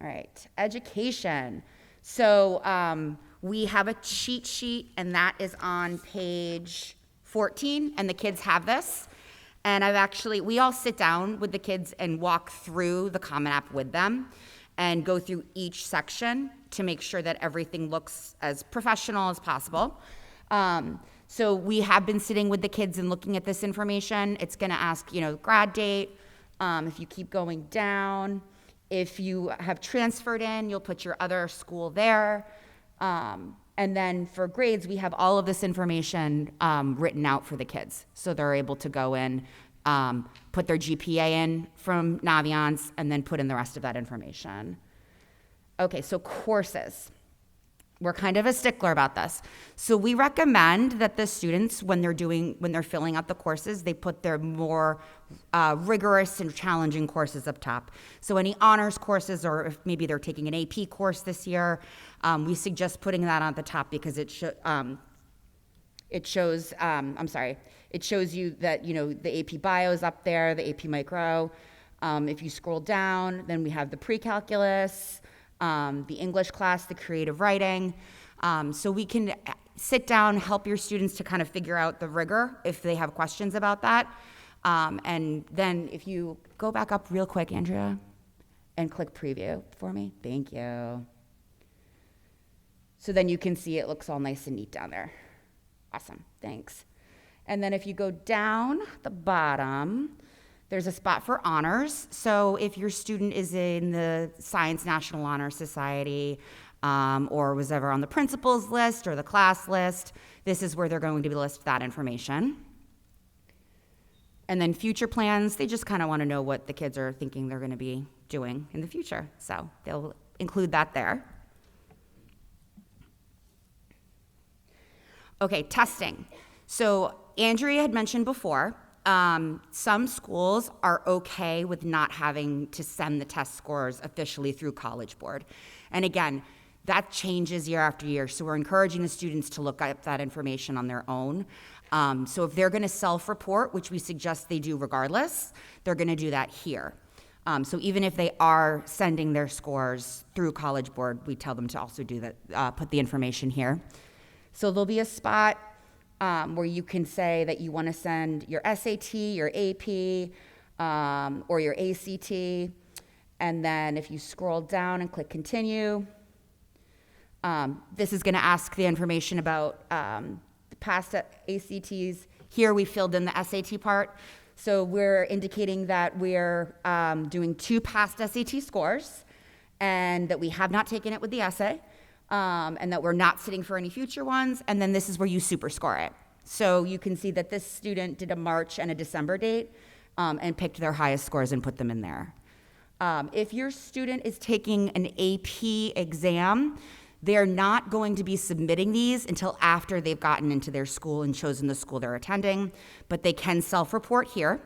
All right, education. So we have a cheat sheet, and that is on page 14, and the kids have this. And we all sit down with the kids and walk through the Common App with them and go through each section to make sure that everything looks as professional as possible. So we have been sitting with the kids and looking at this information. It's gonna ask, grad date. If you keep going down, if you have transferred in, you'll put your other school there. And then for grades, we have all of this information written out for the kids. So they're able to go in, put their GPA in from Naviance, and then put in the rest of that information. Okay, so courses. We're kind of a stickler about this. So we recommend that the students, when they're filling out the courses, they put their more rigorous and challenging courses up top. So any honors courses, or if maybe they're taking an AP course this year, we suggest putting that on the top because it shows you that, the AP Bio is up there, the AP Micro. If you scroll down, then we have the pre-calculus, the English class, the creative writing. So we can sit down, help your students to kind of figure out the rigor if they have questions about that. And then if you go back up real quick, Andrea, and click preview for me. Thank you. So then you can see it looks all nice and neat down there. Awesome, thanks. And then if you go down the bottom, there's a spot for honors. So if your student is in the Science National Honor Society or was ever on the principal's list or the class list, this is where they're going to list that information. And then future plans, they just kind of want to know what the kids are thinking they're going to be doing in the future. So they'll include that there. Okay, testing. So Andrea had mentioned before, some schools are okay with not having to send the test scores officially through College Board. And again, that changes year after year. So we're encouraging the students to look up that information on their own. So if they're gonna self-report, which we suggest they do regardless, they're gonna do that here. So even if they are sending their scores through College Board, we tell them to also do that, put the information here. So there'll be a spot where you can say that you want to send your SAT, your AP, or your ACT. And then if you scroll down and click continue, this is going to ask the information about the past ACTs. Here we filled in the SAT part. So we're indicating that we're doing 2 past SAT scores and that we have not taken it with the essay. And that we're not sitting for any future ones, and then this is where you super score it. So you can see that this student did a March and a December date and picked their highest scores and put them in there. If your student is taking an AP exam, they're not going to be submitting these until after they've gotten into their school and chosen the school they're attending, but they can self-report here.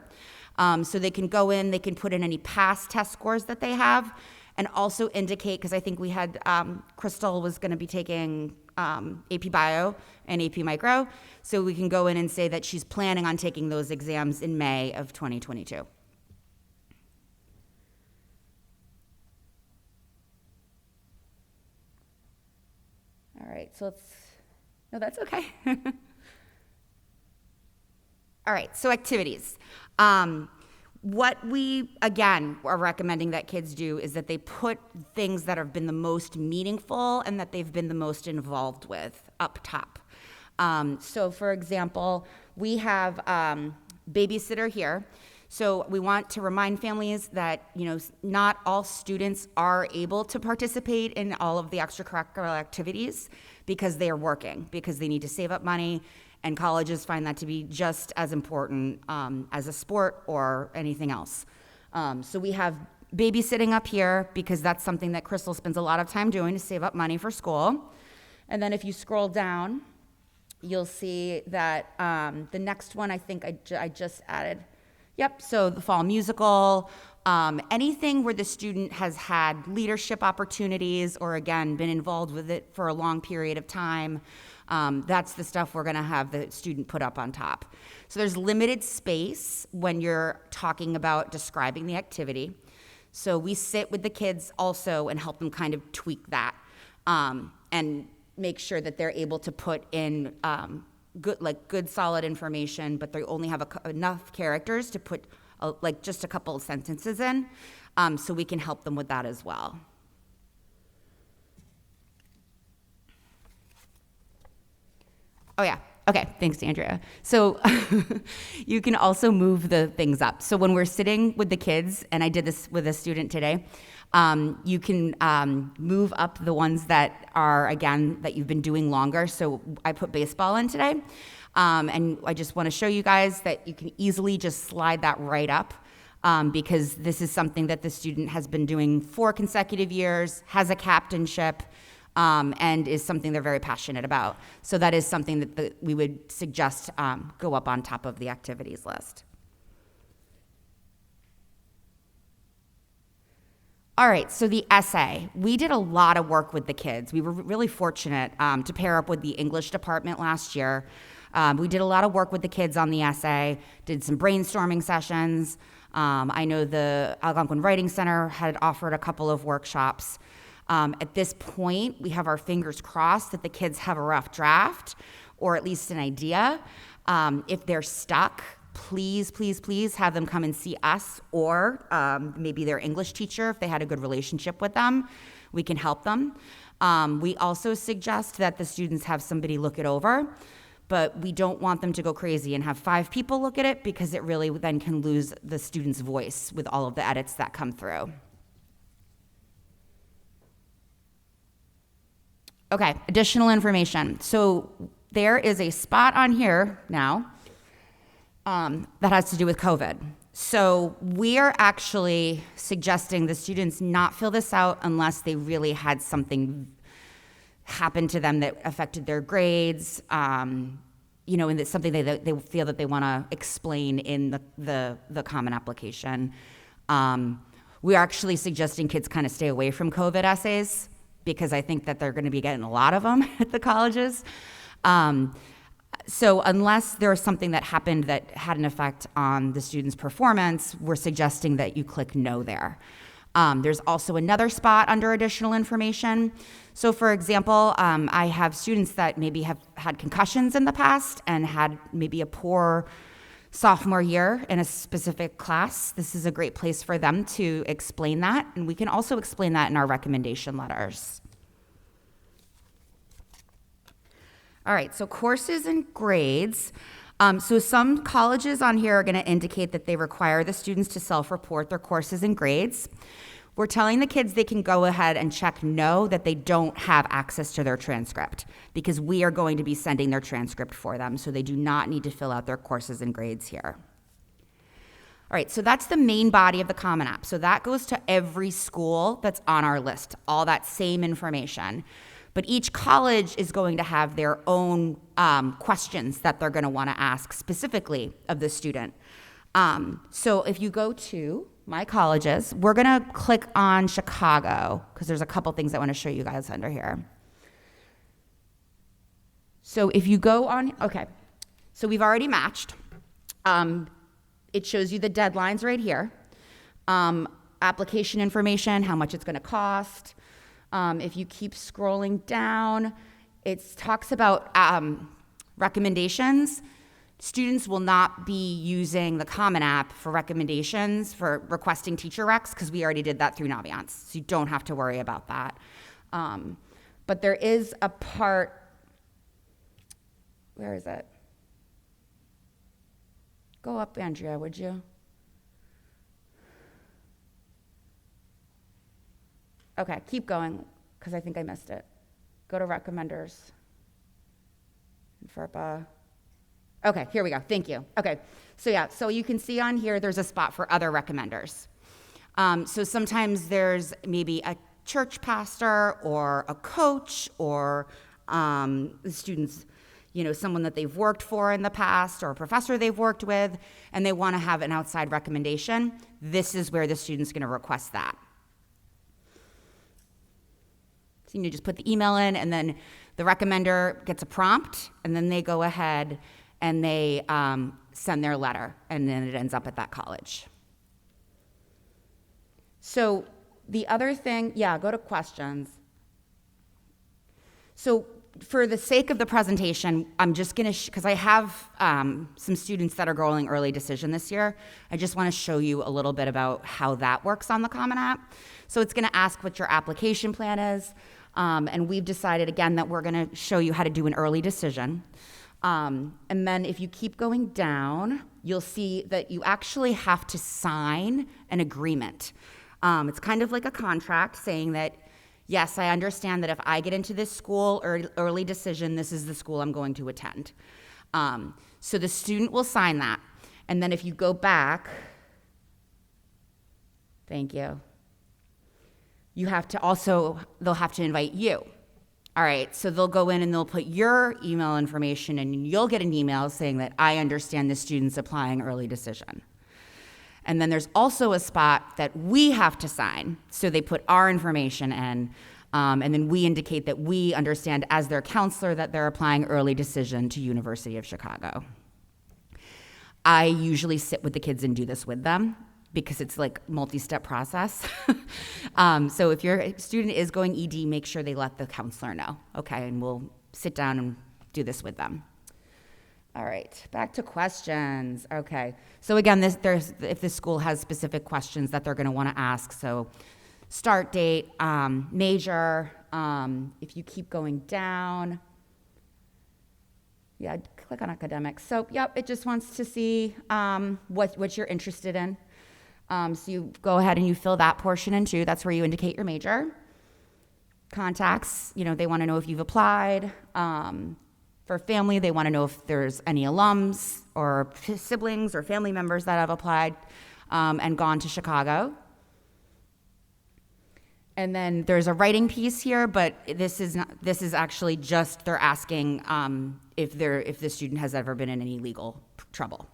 So they can go in, they can put in any past test scores that they have, and also indicate, because I think we had, Crystal was gonna be taking AP Bio and AP Micro, so we can go in and say that she's planning on taking those exams in May of 2022. All right, so no, that's okay. All right, so activities. What we, again, are recommending that kids do is that they put things that have been the most meaningful and that they've been the most involved with up top. So for example, we have babysitter here. So we want to remind families that, not all students are able to participate in all of the extracurricular activities because they are working, because they need to save up money, and colleges find that to be just as important as a sport or anything else. So we have babysitting up here because that's something that Crystal spends a lot of time doing to save up money for school. And then if you scroll down, you'll see that the next one I think I just added. Yep, so the fall musical, anything where the student has had leadership opportunities or, again, been involved with it for a long period of time, that's the stuff we're going to have the student put up on top. So there's limited space when you're talking about describing the activity. So we sit with the kids also and help them kind of tweak that and make sure that they're able to put in good solid information, but they only have enough characters to put just a couple of sentences in, so we can help them with that as well. Oh yeah, okay, thanks, Andrea. So you can also move the things up. So when we're sitting with the kids, and I did this with a student today, you can move up the ones that are, again, that you've been doing longer. So I put baseball in today, and I just want to show you guys that you can easily just slide that right up, because this is something that the student has been doing 4 consecutive years, has a captainship, and is something they're very passionate about. So that is something that we would suggest go up on top of the activities list. All right, so the essay. We did a lot of work with the kids. We were really fortunate to pair up with the English department last year. We did a lot of work with the kids on the essay, did some brainstorming sessions. I know the Algonquin Writing Center had offered a couple of workshops. At this point, we have our fingers crossed that the kids have a rough draft, or at least an idea. If they're stuck, please, please, please have them come and see us, or maybe their English teacher if they had a good relationship with them. We can help them. We also suggest that the students have somebody look it over, but we don't want them to go crazy and have 5 people look at it, because it really then can lose the student's voice with all of the edits that come through. Okay, additional information. So there is a spot on here now that has to do with COVID. So we are actually suggesting the students not fill this out unless they really had something happen to them that affected their grades, and it's something they feel that they want to explain in the common application. We're actually suggesting kids kind of stay away from COVID essays, because I think that they're going to be getting a lot of them at the colleges. So unless there is something that happened that had an effect on the student's performance, we're suggesting that you click no there. There's also another spot under additional information. So for example, I have students that maybe have had concussions in the past and had maybe a poor sophomore year in a specific class. This is a great place for them to explain that, and we can also explain that in our recommendation letters. All right, so courses and grades. So some colleges on here are going to indicate that they require the students to self-report their courses and grades. We're telling the kids they can go ahead and check no, that they don't have access to their transcript, because we are going to be sending their transcript for them, so they do not need to fill out their courses and grades here. All right, so that's the main body of the Common App. So that goes to every school that's on our list, all that same information. But each college is going to have their own questions that they're going to want to ask specifically of the student. So if you go to my colleges, we're going to click on Chicago, because there's a couple things I want to show you guys under here. So if you go on, okay, so we've already matched. It shows you the deadlines right here. Application information, how much it's going to cost. If you keep scrolling down, it talks about recommendations. Students will not be using the Common App for recommendations for requesting teacher recs, because we already did that through Naviance, so you don't have to worry about that. But there is a part, where is it? Go up, Andrea, would you? Okay, keep going, because I think I missed it. Go to recommenders. FERPA. Okay, here we go. Thank you. Okay, so yeah, so you can see on here there's a spot for other recommenders. So sometimes there's maybe a church pastor or a coach or the students, someone that they've worked for in the past or a professor they've worked with, and they want to have an outside recommendation. This is where the student's going to request that. So you just put the email in, and then the recommender gets a prompt, and then they go ahead and they send their letter, and then it ends up at that college. So the other thing, go to questions. So for the sake of the presentation, I'm just going to, because I have some students that are going early decision this year, I just want to show you a little bit about how that works on the Common App. So it's going to ask what your application plan is, and we've decided, again, that we're going to show you how to do an early decision. And then if you keep going down, you'll see that you actually have to sign an agreement. It's kind of like a contract saying that, yes, I understand that if I get into this school early decision, this is the school I'm going to attend. So the student will sign that. And then if you go back, thank you, they'll have to invite you. All right, so they'll go in and they'll put your email information, and you'll get an email saying that I understand the student's applying early decision. And then there's also a spot that we have to sign. So they put our information in, and then we indicate that we understand as their counselor that they're applying early decision to University of Chicago. I usually sit with the kids and do this with them because it's like multi-step process. So if your student is going ED, make sure they let the counselor know, okay? And we'll sit down and do this with them. All right, back to questions. Okay, so again, if the school has specific questions that they're going to want to ask, so start date, major, if you keep going down, click on academics. So, it just wants to see what you're interested in. So you go ahead and you fill that portion in too. That's where you indicate your major. Contacts, they want to know if you've applied. For family, they want to know if there's any alums or siblings or family members that have applied and gone to Chicago. And then there's a writing piece here, but this is actually just they're asking if the student has ever been in any legal trouble.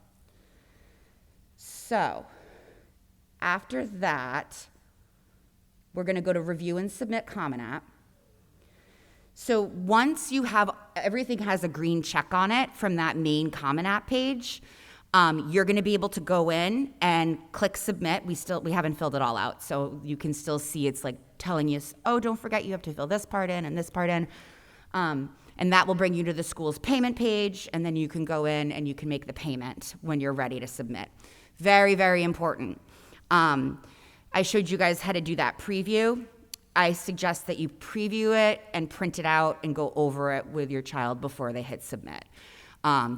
So after that, we're going to go to review and submit Common App. So once you have, everything has a green check on it from that main Common App page, you're going to be able to go in and click submit. We haven't filled it all out, so you can still see it's like telling you, oh, don't forget you have to fill this part in and this part in. And that will bring you to the school's payment page, and then you can go in and you can make the payment when you're ready to submit. Very, very important. I showed you guys how to do that preview. I suggest that you preview it and print it out and go over it with your child before they hit submit.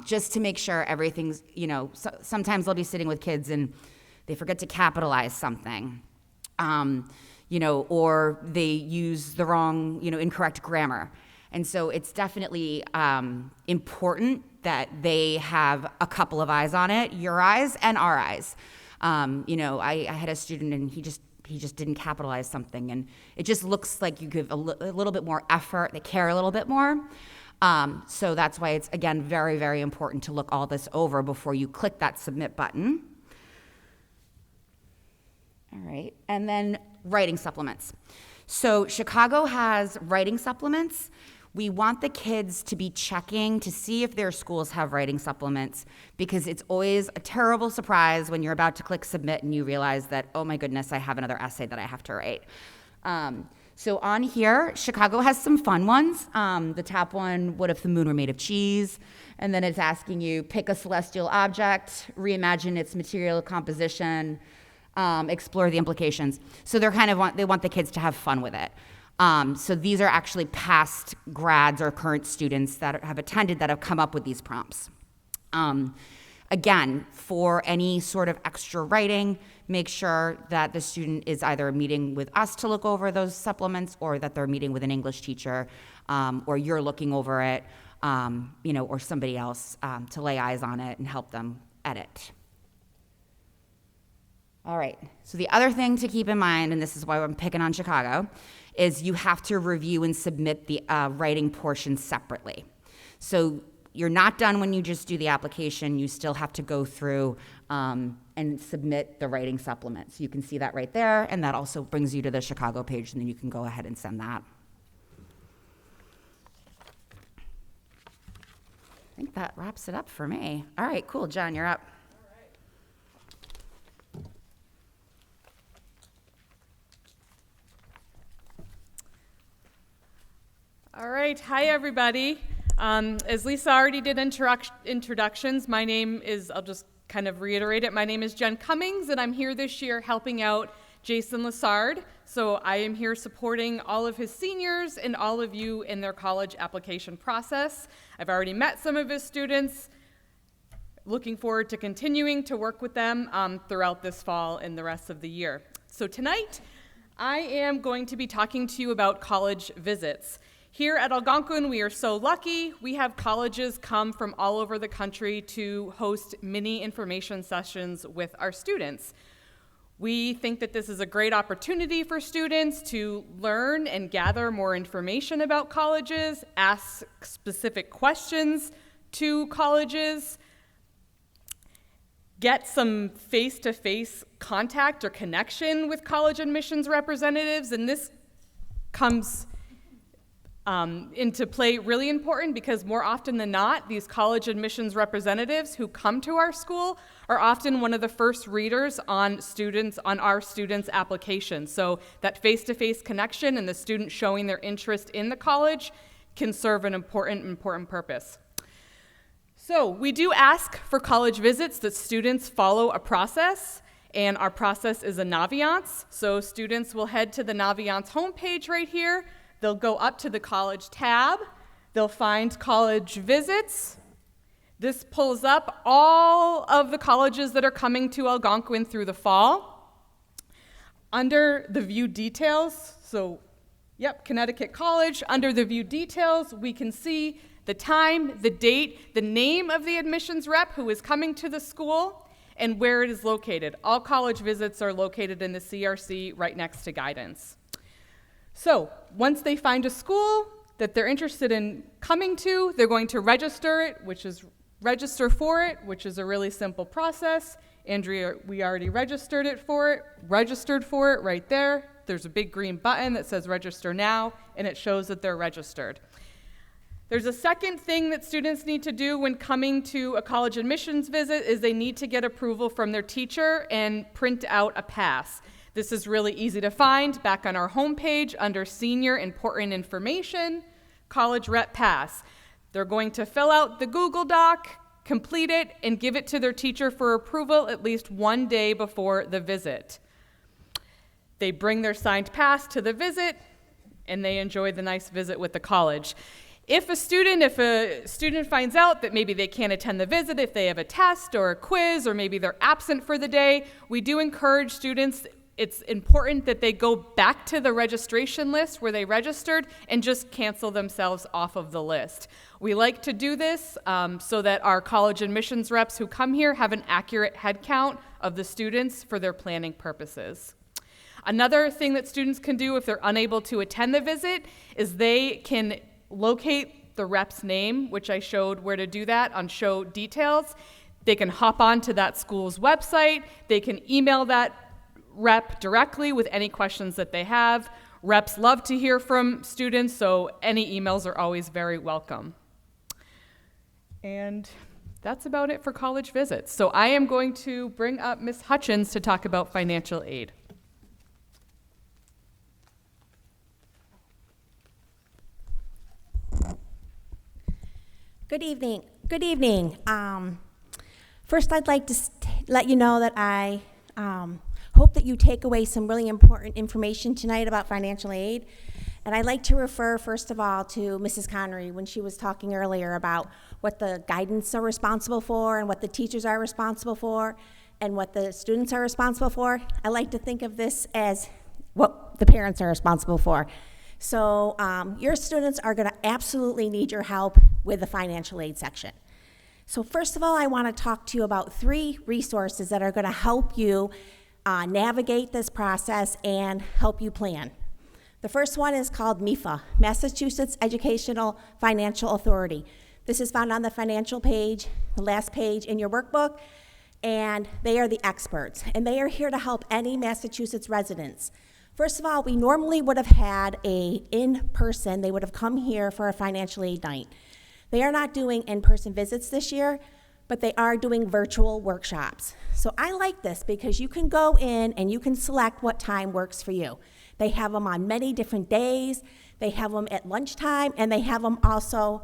Just to make sure everything's, sometimes they'll be sitting with kids and they forget to capitalize something, or they use the wrong, incorrect grammar. And so it's definitely important that they have a couple of eyes on it, your eyes and our eyes. I had a student and he just didn't capitalize something, and it just looks like you give a little bit more effort, they care a little bit more. So that's why it's, again, very, very important to look all this over before you click that submit button. All right, and then writing supplements. So Chicago has writing supplements. We want the kids to be checking to see if their schools have writing supplements, because it's always a terrible surprise when you're about to click submit and you realize that, oh my goodness, I have another essay that I have to write. So on here, Chicago has some fun ones. The top one, what if the moon were made of cheese? And then it's asking you, pick a celestial object, reimagine its material composition, explore the implications. So they want the kids to have fun with it. So these are actually past grads or current students that have attended that have come up with these prompts. Again, for any sort of extra writing, make sure that the student is either meeting with us to look over those supplements, or that they're meeting with an English teacher, or you're looking over it, or somebody else to lay eyes on it and help them edit. All right, so the other thing to keep in mind, and this is why I'm picking on Chicago, is you have to review and submit the writing portion separately. So you're not done when you just do the application. You still have to go through and submit the writing supplement. So you can see that right there, and that also brings you to the Chicago page, and then you can go ahead and send that. I think that wraps it up for me. All right, cool. John, you're up. All right, hi everybody. As Lisa already did introductions, my name is, I'll just kind of reiterate it, my name is Jen Cummings, and I'm here this year helping out Jason Lassard. So I am here supporting all of his seniors and all of you in their college application process. I've already met some of his students. Looking forward to continuing to work with them throughout this fall and the rest of the year. So tonight, I am going to be talking to you about college visits. Here at Algonquin, we are so lucky. We have colleges come from all over the country to host mini information sessions with our students. We think that this is a great opportunity for students to learn and gather more information about colleges, ask specific questions to colleges, get some face-to-face contact or connection with college admissions representatives, and this comes into play really important because more often than not, these college admissions representatives who come to our school are often one of the first readers on our students' applications. So that face-to-face connection and the student showing their interest in the college can serve an important purpose. So we do ask for college visits that students follow a process, and our process is a Naviance. So students will head to the Naviance homepage right here. They'll go up to the college tab. They'll find college visits. This pulls up all of the colleges that are coming to Algonquin through the fall. Under the view details, Connecticut College, under the view details, we can see the time, the date, the name of the admissions rep who is coming to the school, and where it is located. All college visits are located in the CRC right next to guidance. So once they find a school that they're interested in coming to, they're going to register for it, which is a really simple process. Andrea, we already registered for it right there. There's a big green button that says register now, and it shows that they're registered. There's a second thing that students need to do when coming to a college admissions visit is they need to get approval from their teacher and print out a pass. This is really easy to find back on our homepage under Senior Important Information, College Rep Pass. They're going to fill out the Google Doc, complete it, and give it to their teacher for approval at least one day before the visit. They bring their signed pass to the visit, and they enjoy the nice visit with the college. If a student finds out that maybe they can't attend the visit if they have a test or a quiz, or maybe they're absent for the day, we do encourage students. It's important that they go back to the registration list where they registered and just cancel themselves off of the list. We like to do this so that our college admissions reps who come here have an accurate head count of the students for their planning purposes. Another thing that students can do if they're unable to attend the visit is they can locate the rep's name, which I showed where to do that on show details. They can hop onto that school's website. They can email that rep directly with any questions that they have. Reps love to hear from students, so any emails are always very welcome. And that's about it for college visits. So I am going to bring up Ms. Hutchins to talk about financial aid. Good evening. Good evening. First, I'd like to let you know that I hope that you take away some really important information tonight about financial aid. And I'd like to refer, first of all, to Mrs. Connery when she was talking earlier about what the guidance are responsible for and what the teachers are responsible for and what the students are responsible for. I like to think of this as what the parents are responsible for. So your students are going to absolutely need your help with the financial aid section. So first of all, I want to talk to you about 3 resources that are going to help you navigate this process and help you plan. The first one is called MIFA, Massachusetts Educational Financial Authority. This is found on the financial page, the last page in your workbook, and they are the experts, and they are here to help any Massachusetts residents. First of all, we normally would have had a in-person, they would have come here for a financial aid night. They are not doing in-person visits this year, but they are doing virtual workshops. So I like this because you can go in and you can select what time works for you. They have them on many different days. They have them at lunchtime, and they have them also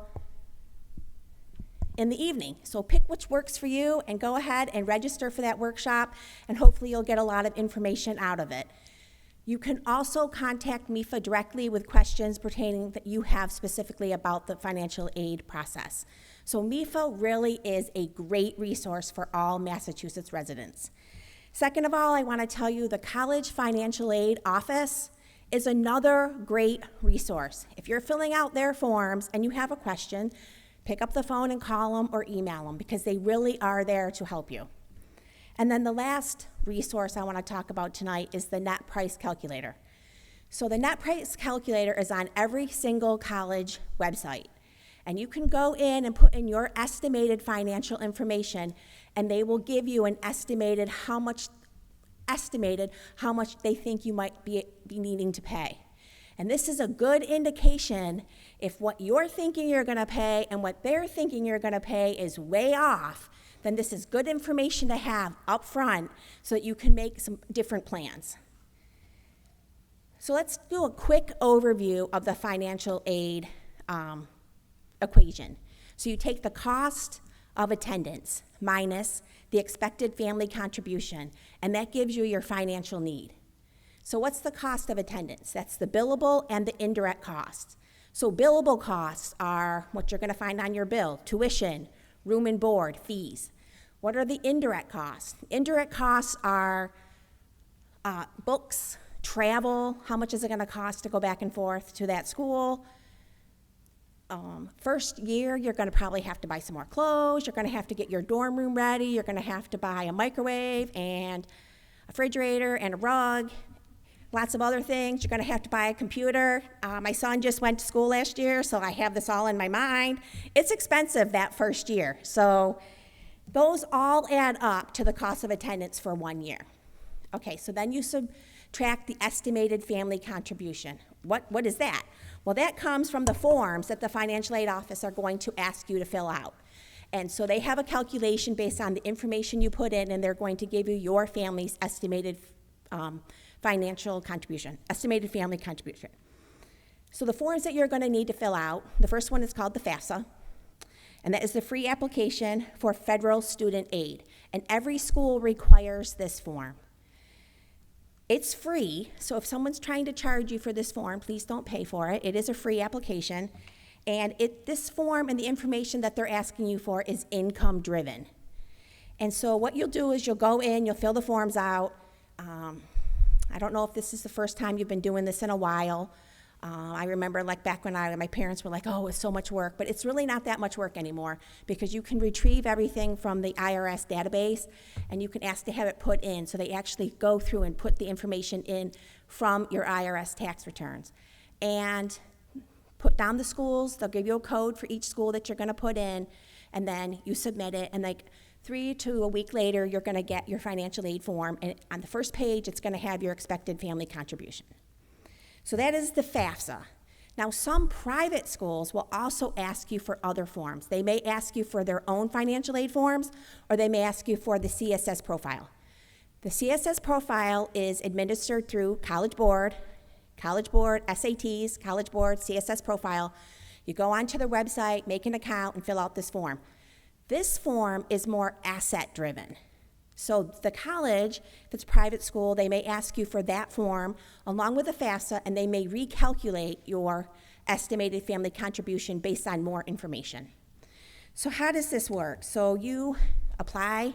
in the evening. So pick which works for you and go ahead and register for that workshop, and hopefully you'll get a lot of information out of it. You can also contact MIFA directly with questions pertaining that you have specifically about the financial aid process. So MIFA really is a great resource for all Massachusetts residents. Second of all, I want to tell you the College Financial Aid Office is another great resource. If you're filling out their forms and you have a question, pick up the phone and call them or email them because they really are there to help you. And then the last resource I want to talk about tonight is the net price calculator. So the net price calculator is on every single college website. And you can go in and put in your estimated financial information, and they will give you an estimated how much they think you might be needing to pay. And this is a good indication if what you're thinking you're going to pay and what they're thinking you're going to pay is way off, then this is good information to have up front so that you can make some different plans. So let's do a quick overview of the financial aid equation. So you take the cost of attendance minus the expected family contribution, and that gives you your financial need. So what's the cost of attendance? That's the billable and the indirect costs. So billable costs are what you're going to find on your bill: tuition, room and board, fees. What are the indirect costs? Indirect costs are books, travel. How much is it going to cost to go back and forth to that school? First year, you're going to probably have to buy some more clothes. You're going to have to get your dorm room ready. You're going to have to buy a microwave and a refrigerator and a rug, lots of other things. You're going to have to buy a computer. My son just went to school last year, so I have this all in my mind. It's expensive that first year. So those all add up to the cost of attendance for 1 year. Okay, so then you subtract the estimated family contribution. What is that? Well, that comes from the forms that the financial aid office are going to ask you to fill out. And so they have a calculation based on the information you put in, and they're going to give you your family's estimated financial contribution, estimated family contribution. So the forms that you're going to need to fill out, the first one is called the FAFSA, and that is the free application for federal student aid. And every school requires this form. It's free, so if someone's trying to charge you for this form, please don't pay for it. It is a free application, and this form and the information that they're asking you for is income driven. And so what you'll do is you'll go in, you'll fill the forms out. I don't know if this is the first time you've been doing this in a while. I remember like back when my parents were like, oh, it's so much work, but it's really not that much work anymore because you can retrieve everything from the IRS database and you can ask to have it put in, so they actually go through and put the information in from your IRS tax returns. And put down the schools, they'll give you a code for each school that you're gonna put in, and then you submit it, and like 3 to a week later, you're gonna get your financial aid form, and on the first page, it's gonna have your expected family contribution. So that is the FAFSA. Now, some private schools will also ask you for other forms. They may ask you for their own financial aid forms, or they may ask you for the CSS profile. The CSS profile is administered through College Board, SATs, College Board, CSS profile. You go onto the website, make an account, and fill out this form. This form is more asset driven. So the college, if it's a private school, they may ask you for that form along with the FAFSA, and they may recalculate your estimated family contribution based on more information. So how does this work? So you apply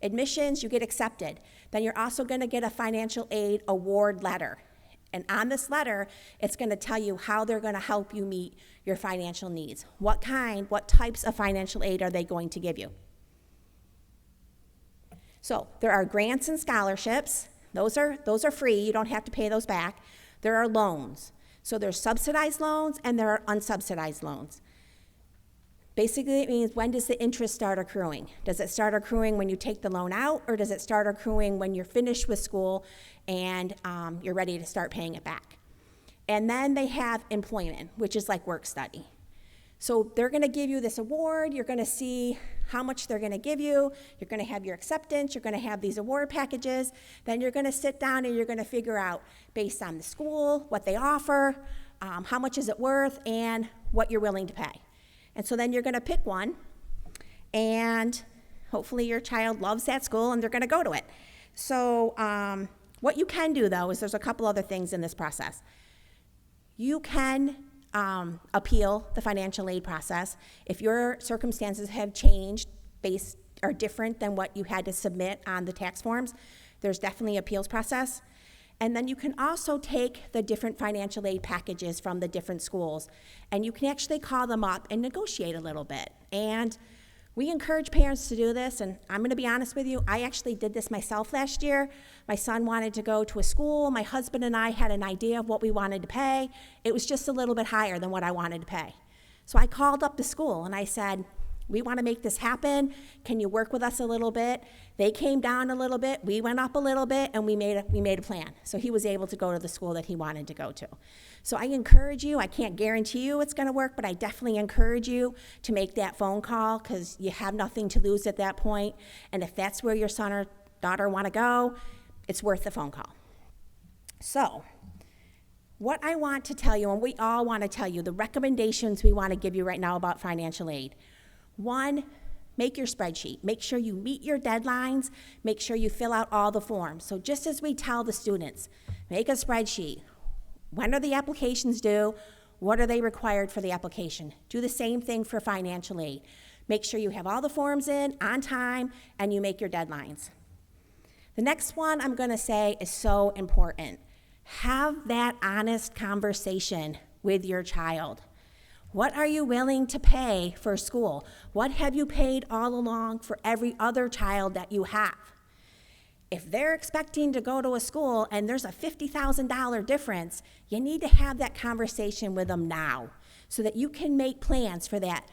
admissions, you get accepted. Then you're also going to get a financial aid award letter. And on this letter, it's going to tell you how they're going to help you meet your financial needs. What types of financial aid are they going to give you? So there are grants and scholarships. Those are free. You don't have to pay those back. There are loans. So there's subsidized loans and there are unsubsidized loans. Basically, it means, when does the interest start accruing? Does it start accruing when you take the loan out, or does it start accruing when you're finished with school and you're ready to start paying it back? And then they have employment, which is like work study. So they're going to give you this award. You're going to see how much they're going to give you. You're going to have your acceptance. You're going to have these award packages. Then you're going to sit down and you're going to figure out, based on the school, what they offer, how much is it worth, and what you're willing to pay. And so then you're going to pick one, and hopefully your child loves that school and they're going to go to it. So what you can do, though, is there's a couple other things in this process. You can appeal the financial aid process. If your circumstances have changed are different than what you had to submit on the tax forms, there's definitely an appeals process. And then you can also take the different financial aid packages from the different schools, and you can actually call them up and negotiate a little bit. And we encourage parents to do this, and I'm going to be honest with you, I actually did this myself last year. My son wanted to go to a school. My husband and I had an idea of what we wanted to pay. It was just a little bit higher than what I wanted to pay. So I called up the school and I said, we want to make this happen. Can you work with us a little bit? They came down a little bit, we went up a little bit, and we made a plan. So he was able to go to the school that he wanted to go to. So I encourage you, I can't guarantee you it's going to work, but I definitely encourage you to make that phone call, because you have nothing to lose at that point. And if that's where your son or daughter want to go, it's worth the phone call. So what I want to tell you, and we all want to tell you, the recommendations we want to give you right now about financial aid. 1, make your spreadsheet. Make sure you meet your deadlines. Make sure you fill out all the forms. So just as we tell the students, make a spreadsheet. When are the applications due? What are they required for the application? Do the same thing for financial aid. Make sure you have all the forms in on time and you make your deadlines. The next one I'm going to say is so important. Have that honest conversation with your child. What are you willing to pay for school? What have you paid all along for every other child that you have? If they're expecting to go to a school and there's a $50,000 difference, you need to have that conversation with them now so that you can make plans for that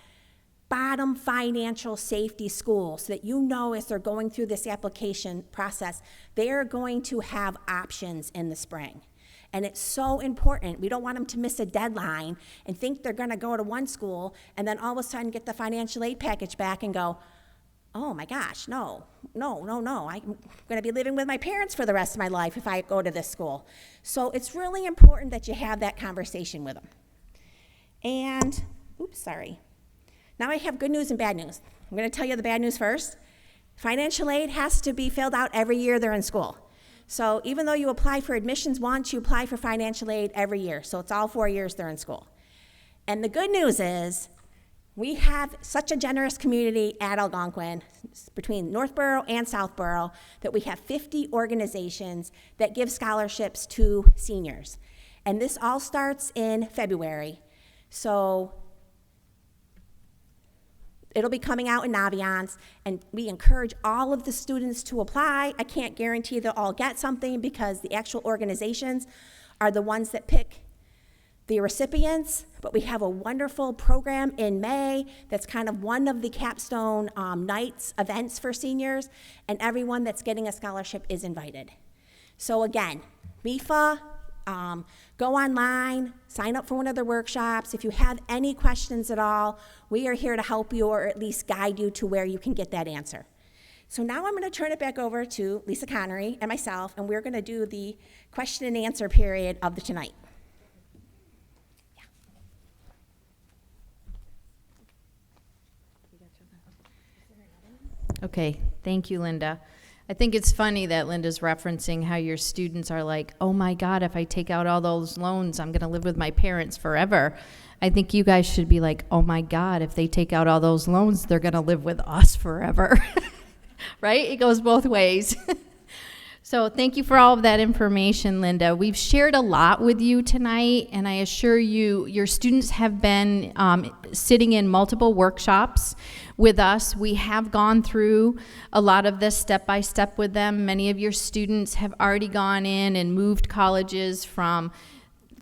bottom financial safety school, so that you know as they're going through this application process, they're going to have options in the spring. And it's so important. We don't want them to miss a deadline and think they're going to go to one school and then all of a sudden get the financial aid package back and go, oh my gosh, no. I'm going to be living with my parents for the rest of my life if I go to this school. So it's really important that you have that conversation with them. And, now I have good news and bad news. I'm going to tell you the bad news first. Financial aid has to be filled out every year they're in school. So even though you apply for admissions once, you apply for financial aid every year. So it's all 4 years they're in school. And the good news is we have such a generous community at Algonquin, between Northborough and Southborough, that we have 50 organizations that give scholarships to seniors. And this all starts in February. So it'll be coming out in Naviance, and we encourage all of the students to apply. I can't guarantee they'll all get something because the actual organizations are the ones that pick the recipients, but we have a wonderful program in May that's kind of one of the capstone nights, events for seniors, and everyone that's getting a scholarship is invited. So again, MIFA, go online, sign up for one of their workshops. If you have any questions at all, we are here to help you or at least guide you to where you can get that answer. So now I'm going to turn it back over to Lisa Connery and myself, and we're going to do the question and answer period of the tonight. Okay, thank you, Linda. I think it's funny that Linda's referencing how your students are like, oh my God, if I take out all those loans, I'm going to live with my parents forever. I think you guys should be like, oh my God, if they take out all those loans, they're going to live with us forever. Right? It goes both ways. So thank you for all of that information, Linda. We've shared a lot with you tonight, and I assure you, your students have been sitting in multiple workshops with us. We have gone through a lot of this step by step with them. Many of your students have already gone in and moved colleges from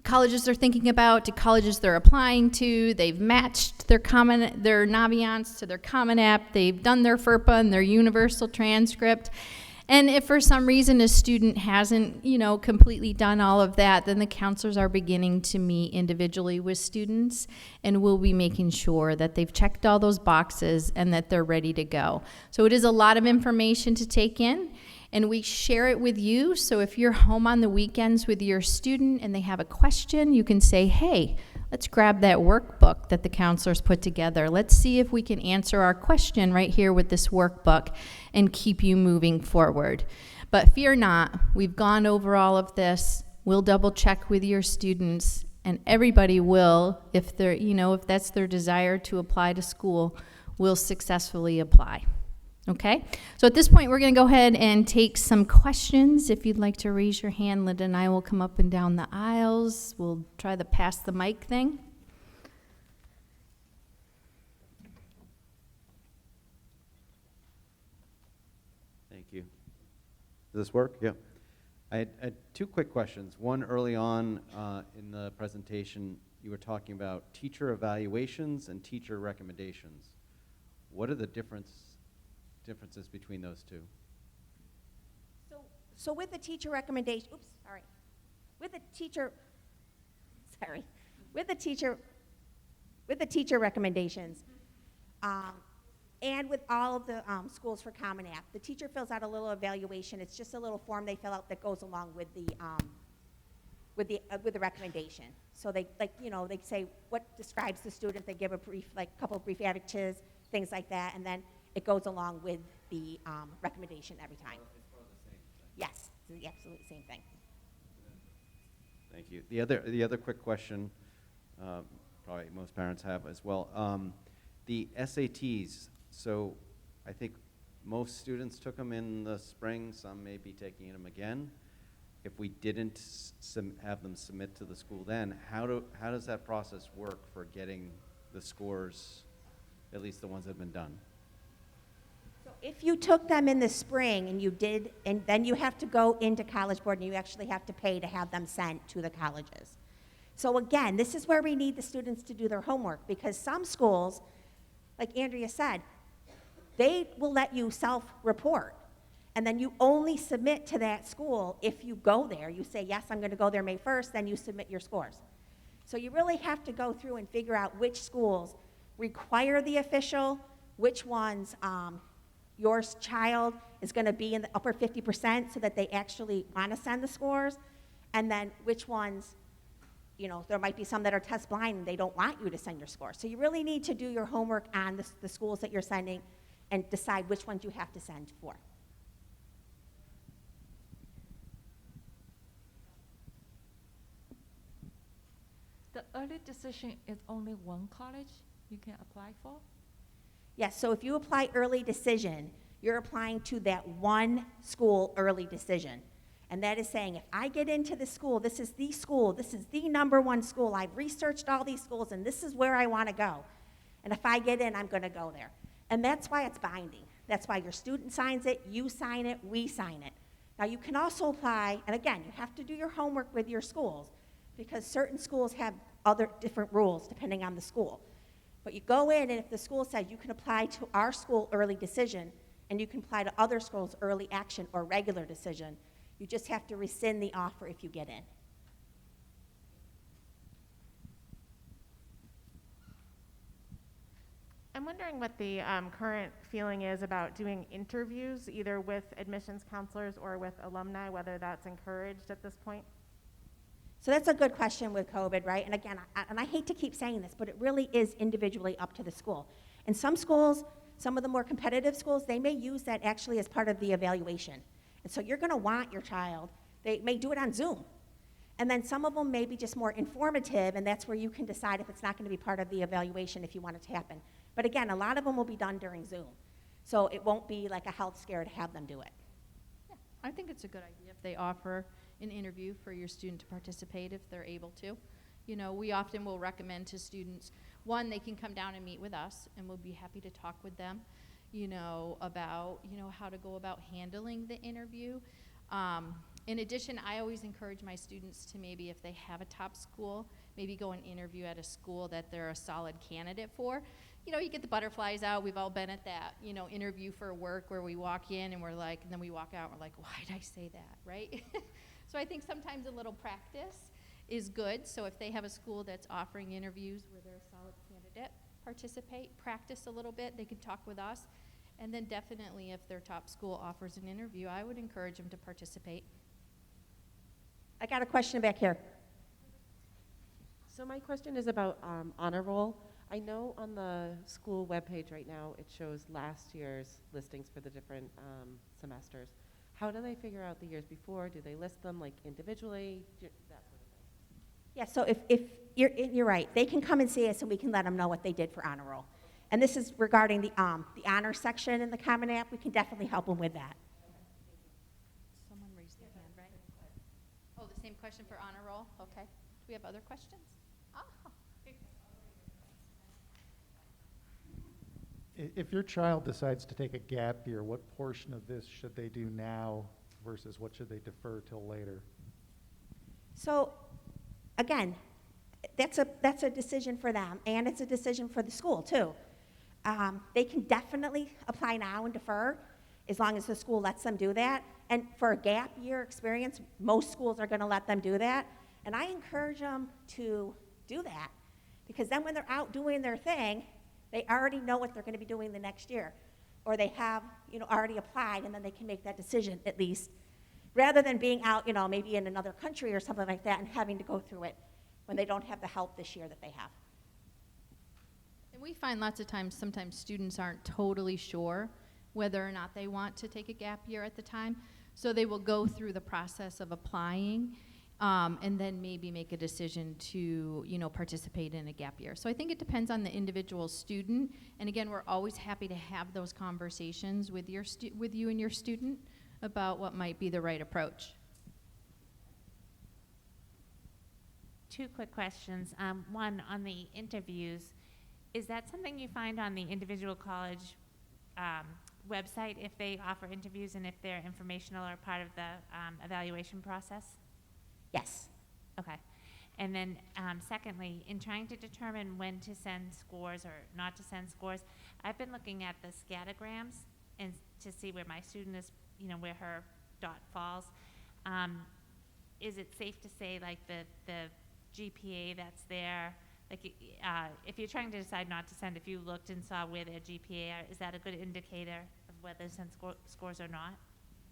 colleges they're thinking about to colleges they're applying to. They've matched their Naviance to their Common App. They've done their FERPA and their universal transcript. And if for some reason a student hasn't, completely done all of that, then the counselors are beginning to meet individually with students, and we'll be making sure that they've checked all those boxes and that they're ready to go. So it is a lot of information to take in, and we share it with you. So if you're home on the weekends with your student and they have a question, you can say, hey, let's grab that workbook that the counselors put together. Let's see if we can answer our question right here with this workbook and keep you moving forward. But fear not, we've gone over all of this. We'll double check with your students, and everybody will, if they're, if that's their desire to apply to school, will successfully apply. Okay, so at this point, we're going to go ahead and take some questions. If you'd like to raise your hand, Linda and I will come up and down the aisles. We'll try the pass the mic thing. Thank you. Does this work? Yeah. I had two quick questions. One, early on in the presentation, you were talking about teacher evaluations and teacher recommendations. What are the differences between those two? So with the teacher recommendation, with the teacher recommendations, and with all of the schools for Common App, the teacher fills out a little evaluation. It's just a little form they fill out that goes along with the recommendation. So they they say what describes the student. They give a couple of brief adjectives, things like that, and then it goes along with the recommendation every time. It's part of the same thing. Yes, it's the absolute same thing. Thank you. The other quick question, probably most parents have as well. The SATs. So I think most students took them in the spring. Some may be taking them again. If we didn't have them submit to the school, then how does that process work for getting the scores, at least the ones that have been done? So if you took them in the spring and then you have to go into College Board and you actually have to pay to have them sent to the colleges. So again, this is where we need the students to do their homework, because some schools, like Andrea said, they will let you self-report. And then you only submit to that school if you go there. You say, yes, I'm going to go there May 1st, then you submit your scores. So you really have to go through and figure out which schools require the official, which ones your child is going to be in the upper 50% so that they actually want to send the scores, and then which ones, there might be some that are test blind and they don't want you to send your scores. So you really need to do your homework on the schools that you're sending and decide which ones you have to send for. The early decision is only one college you can apply for? Yes, so if you apply early decision, you're applying to that one school early decision. And that is saying, if I get into the school, this is the number one school, I've researched all these schools, and this is where I want to go. And if I get in, I'm going to go there. And that's why it's binding. That's why your student signs it, you sign it, we sign it. Now you can also apply, and again, you have to do your homework with your schools, because certain schools have other different rules depending on the school. But you go in, and if the school says you can apply to our school early decision, and you can apply to other schools early action or regular decision, you just have to rescind the offer if you get in. I'm wondering what the current feeling is about doing interviews, either with admissions counselors or with alumni, whether that's encouraged at this point? So that's a good question with COVID, right? And again, I hate to keep saying this, but it really is individually up to the school. In some schools, some of the more competitive schools, they may use that actually as part of the evaluation. And so you're gonna want your child, they may do it on Zoom. And then some of them may be just more informative, and that's where you can decide if it's not gonna be part of the evaluation if you want it to happen. But again, a lot of them will be done during Zoom. So it won't be like a health scare to have them do it. Yeah, I think it's a good idea if they offer an interview for your student to participate if they're able to. You know, we often will recommend to students, one, they can come down and meet with us, and we'll be happy to talk with them, you know, about, you know, how to go about handling the interview. In addition, I always encourage my students to maybe, if they have a top school, maybe go and interview at a school that they're a solid candidate for. You know, you get the butterflies out. We've all been at that, you know, interview for work where we walk in and we're like, and then we walk out and we're like, why did I say that, right? So I think sometimes a little practice is good. So if they have a school that's offering interviews where they're a solid candidate, participate, practice a little bit. They can talk with us. And then definitely if their top school offers an interview, I would encourage them to participate. I got a question back here. So my question is about honor roll. I know on the school webpage right now, it shows last year's listings for the different semesters. How do they figure out the years before? Do they list them like individually? That sort of thing. Yeah, so if you're right, they can come and see us and we can let them know what they did for honor roll. And this is regarding the honor section in the Common App. We can definitely help them with that. Someone raised their hand, right? Oh, the same question for honor roll? Okay. Do we have other questions? If your child decides to take a gap year, what portion of this should they do now versus what should they defer till later? So, again, that's a decision for them, and it's a decision for the school, too. They can definitely apply now and defer, as long as the school lets them do that. And for a gap year experience, most schools are going to let them do that. And I encourage them to do that, because then when they're out doing their thing, they already know what they're going to be doing the next year. Or they have, you know, already applied, and then they can make that decision, at least, rather than being out, you know, maybe in another country or something like that and having to go through it when they don't have the help this year that they have. And we find lots of times, sometimes students aren't totally sure whether or not they want to take a gap year at the time. So they will go through the process of applying and then maybe make a decision to, you know, participate in a gap year. So I think it depends on the individual student. And again, we're always happy to have those conversations with you and your student about what might be the right approach. Two quick questions. One, on the interviews, is that something you find on the individual college website if they offer interviews and if they're informational or part of the evaluation process? Yes. Okay. And then secondly, in trying to determine when to send scores or not to send scores, I've been looking at the scattergrams and to see where my student is, you know, where her dot falls. Is it safe to say, like, the GPA that's there, like, if you're trying to decide not to send, if you looked and saw where their GPA are, is that a good indicator of whether to send scores or not?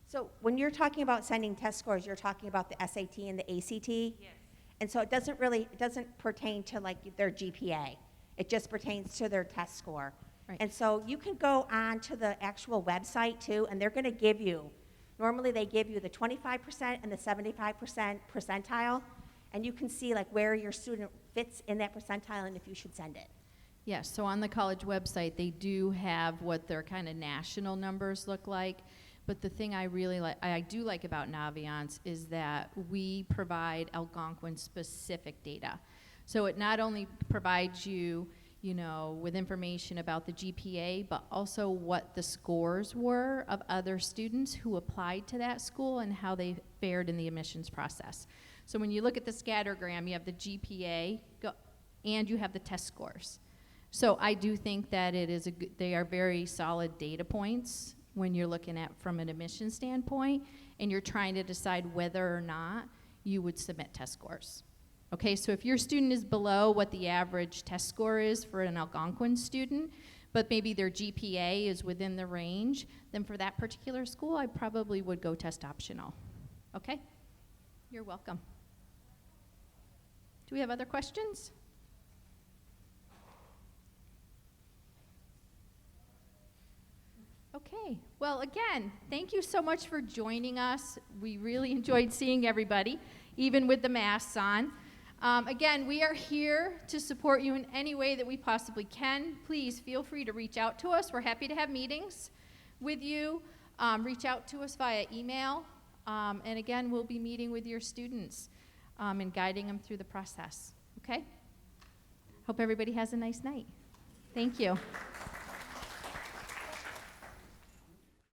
So when you're talking about sending test scores, you're talking about the SAT and the ACT? Yes. And so it doesn't pertain to, like, their GPA. It just pertains to their test score. Right. And so you can go on to the actual website, too, and they're going to give you, normally they give you the 25% and the 75% percentile, and you can see, like, where your student fits in that percentile and if you should send it. Yes, so on the college website, they do have what their kind of national numbers look like. But the thing I really do like about Naviance is that we provide Algonquin specific data. So it not only provides you, you know, with information about the GPA, but also what the scores were of other students who applied to that school and how they fared in the admissions process. So when you look at the scattergram, you have the GPA and you have the test scores. So I do think that they are very solid data points when you're looking at from an admission standpoint and you're trying to decide whether or not you would submit test scores. Okay, so if your student is below what the average test score is for an Algonquin student, but maybe their GPA is within the range, then for that particular school, I probably would go test optional. Okay? You're welcome. Do we have other questions? Okay, well, again, thank you so much for joining us. We really enjoyed seeing everybody, even with the masks on. Again, we are here to support you in any way that we possibly can. Please feel free to reach out to us. We're happy to have meetings with you. Reach out to us via email. And again, we'll be meeting with your students and guiding them through the process. Okay? Hope everybody has a nice night. Thank you.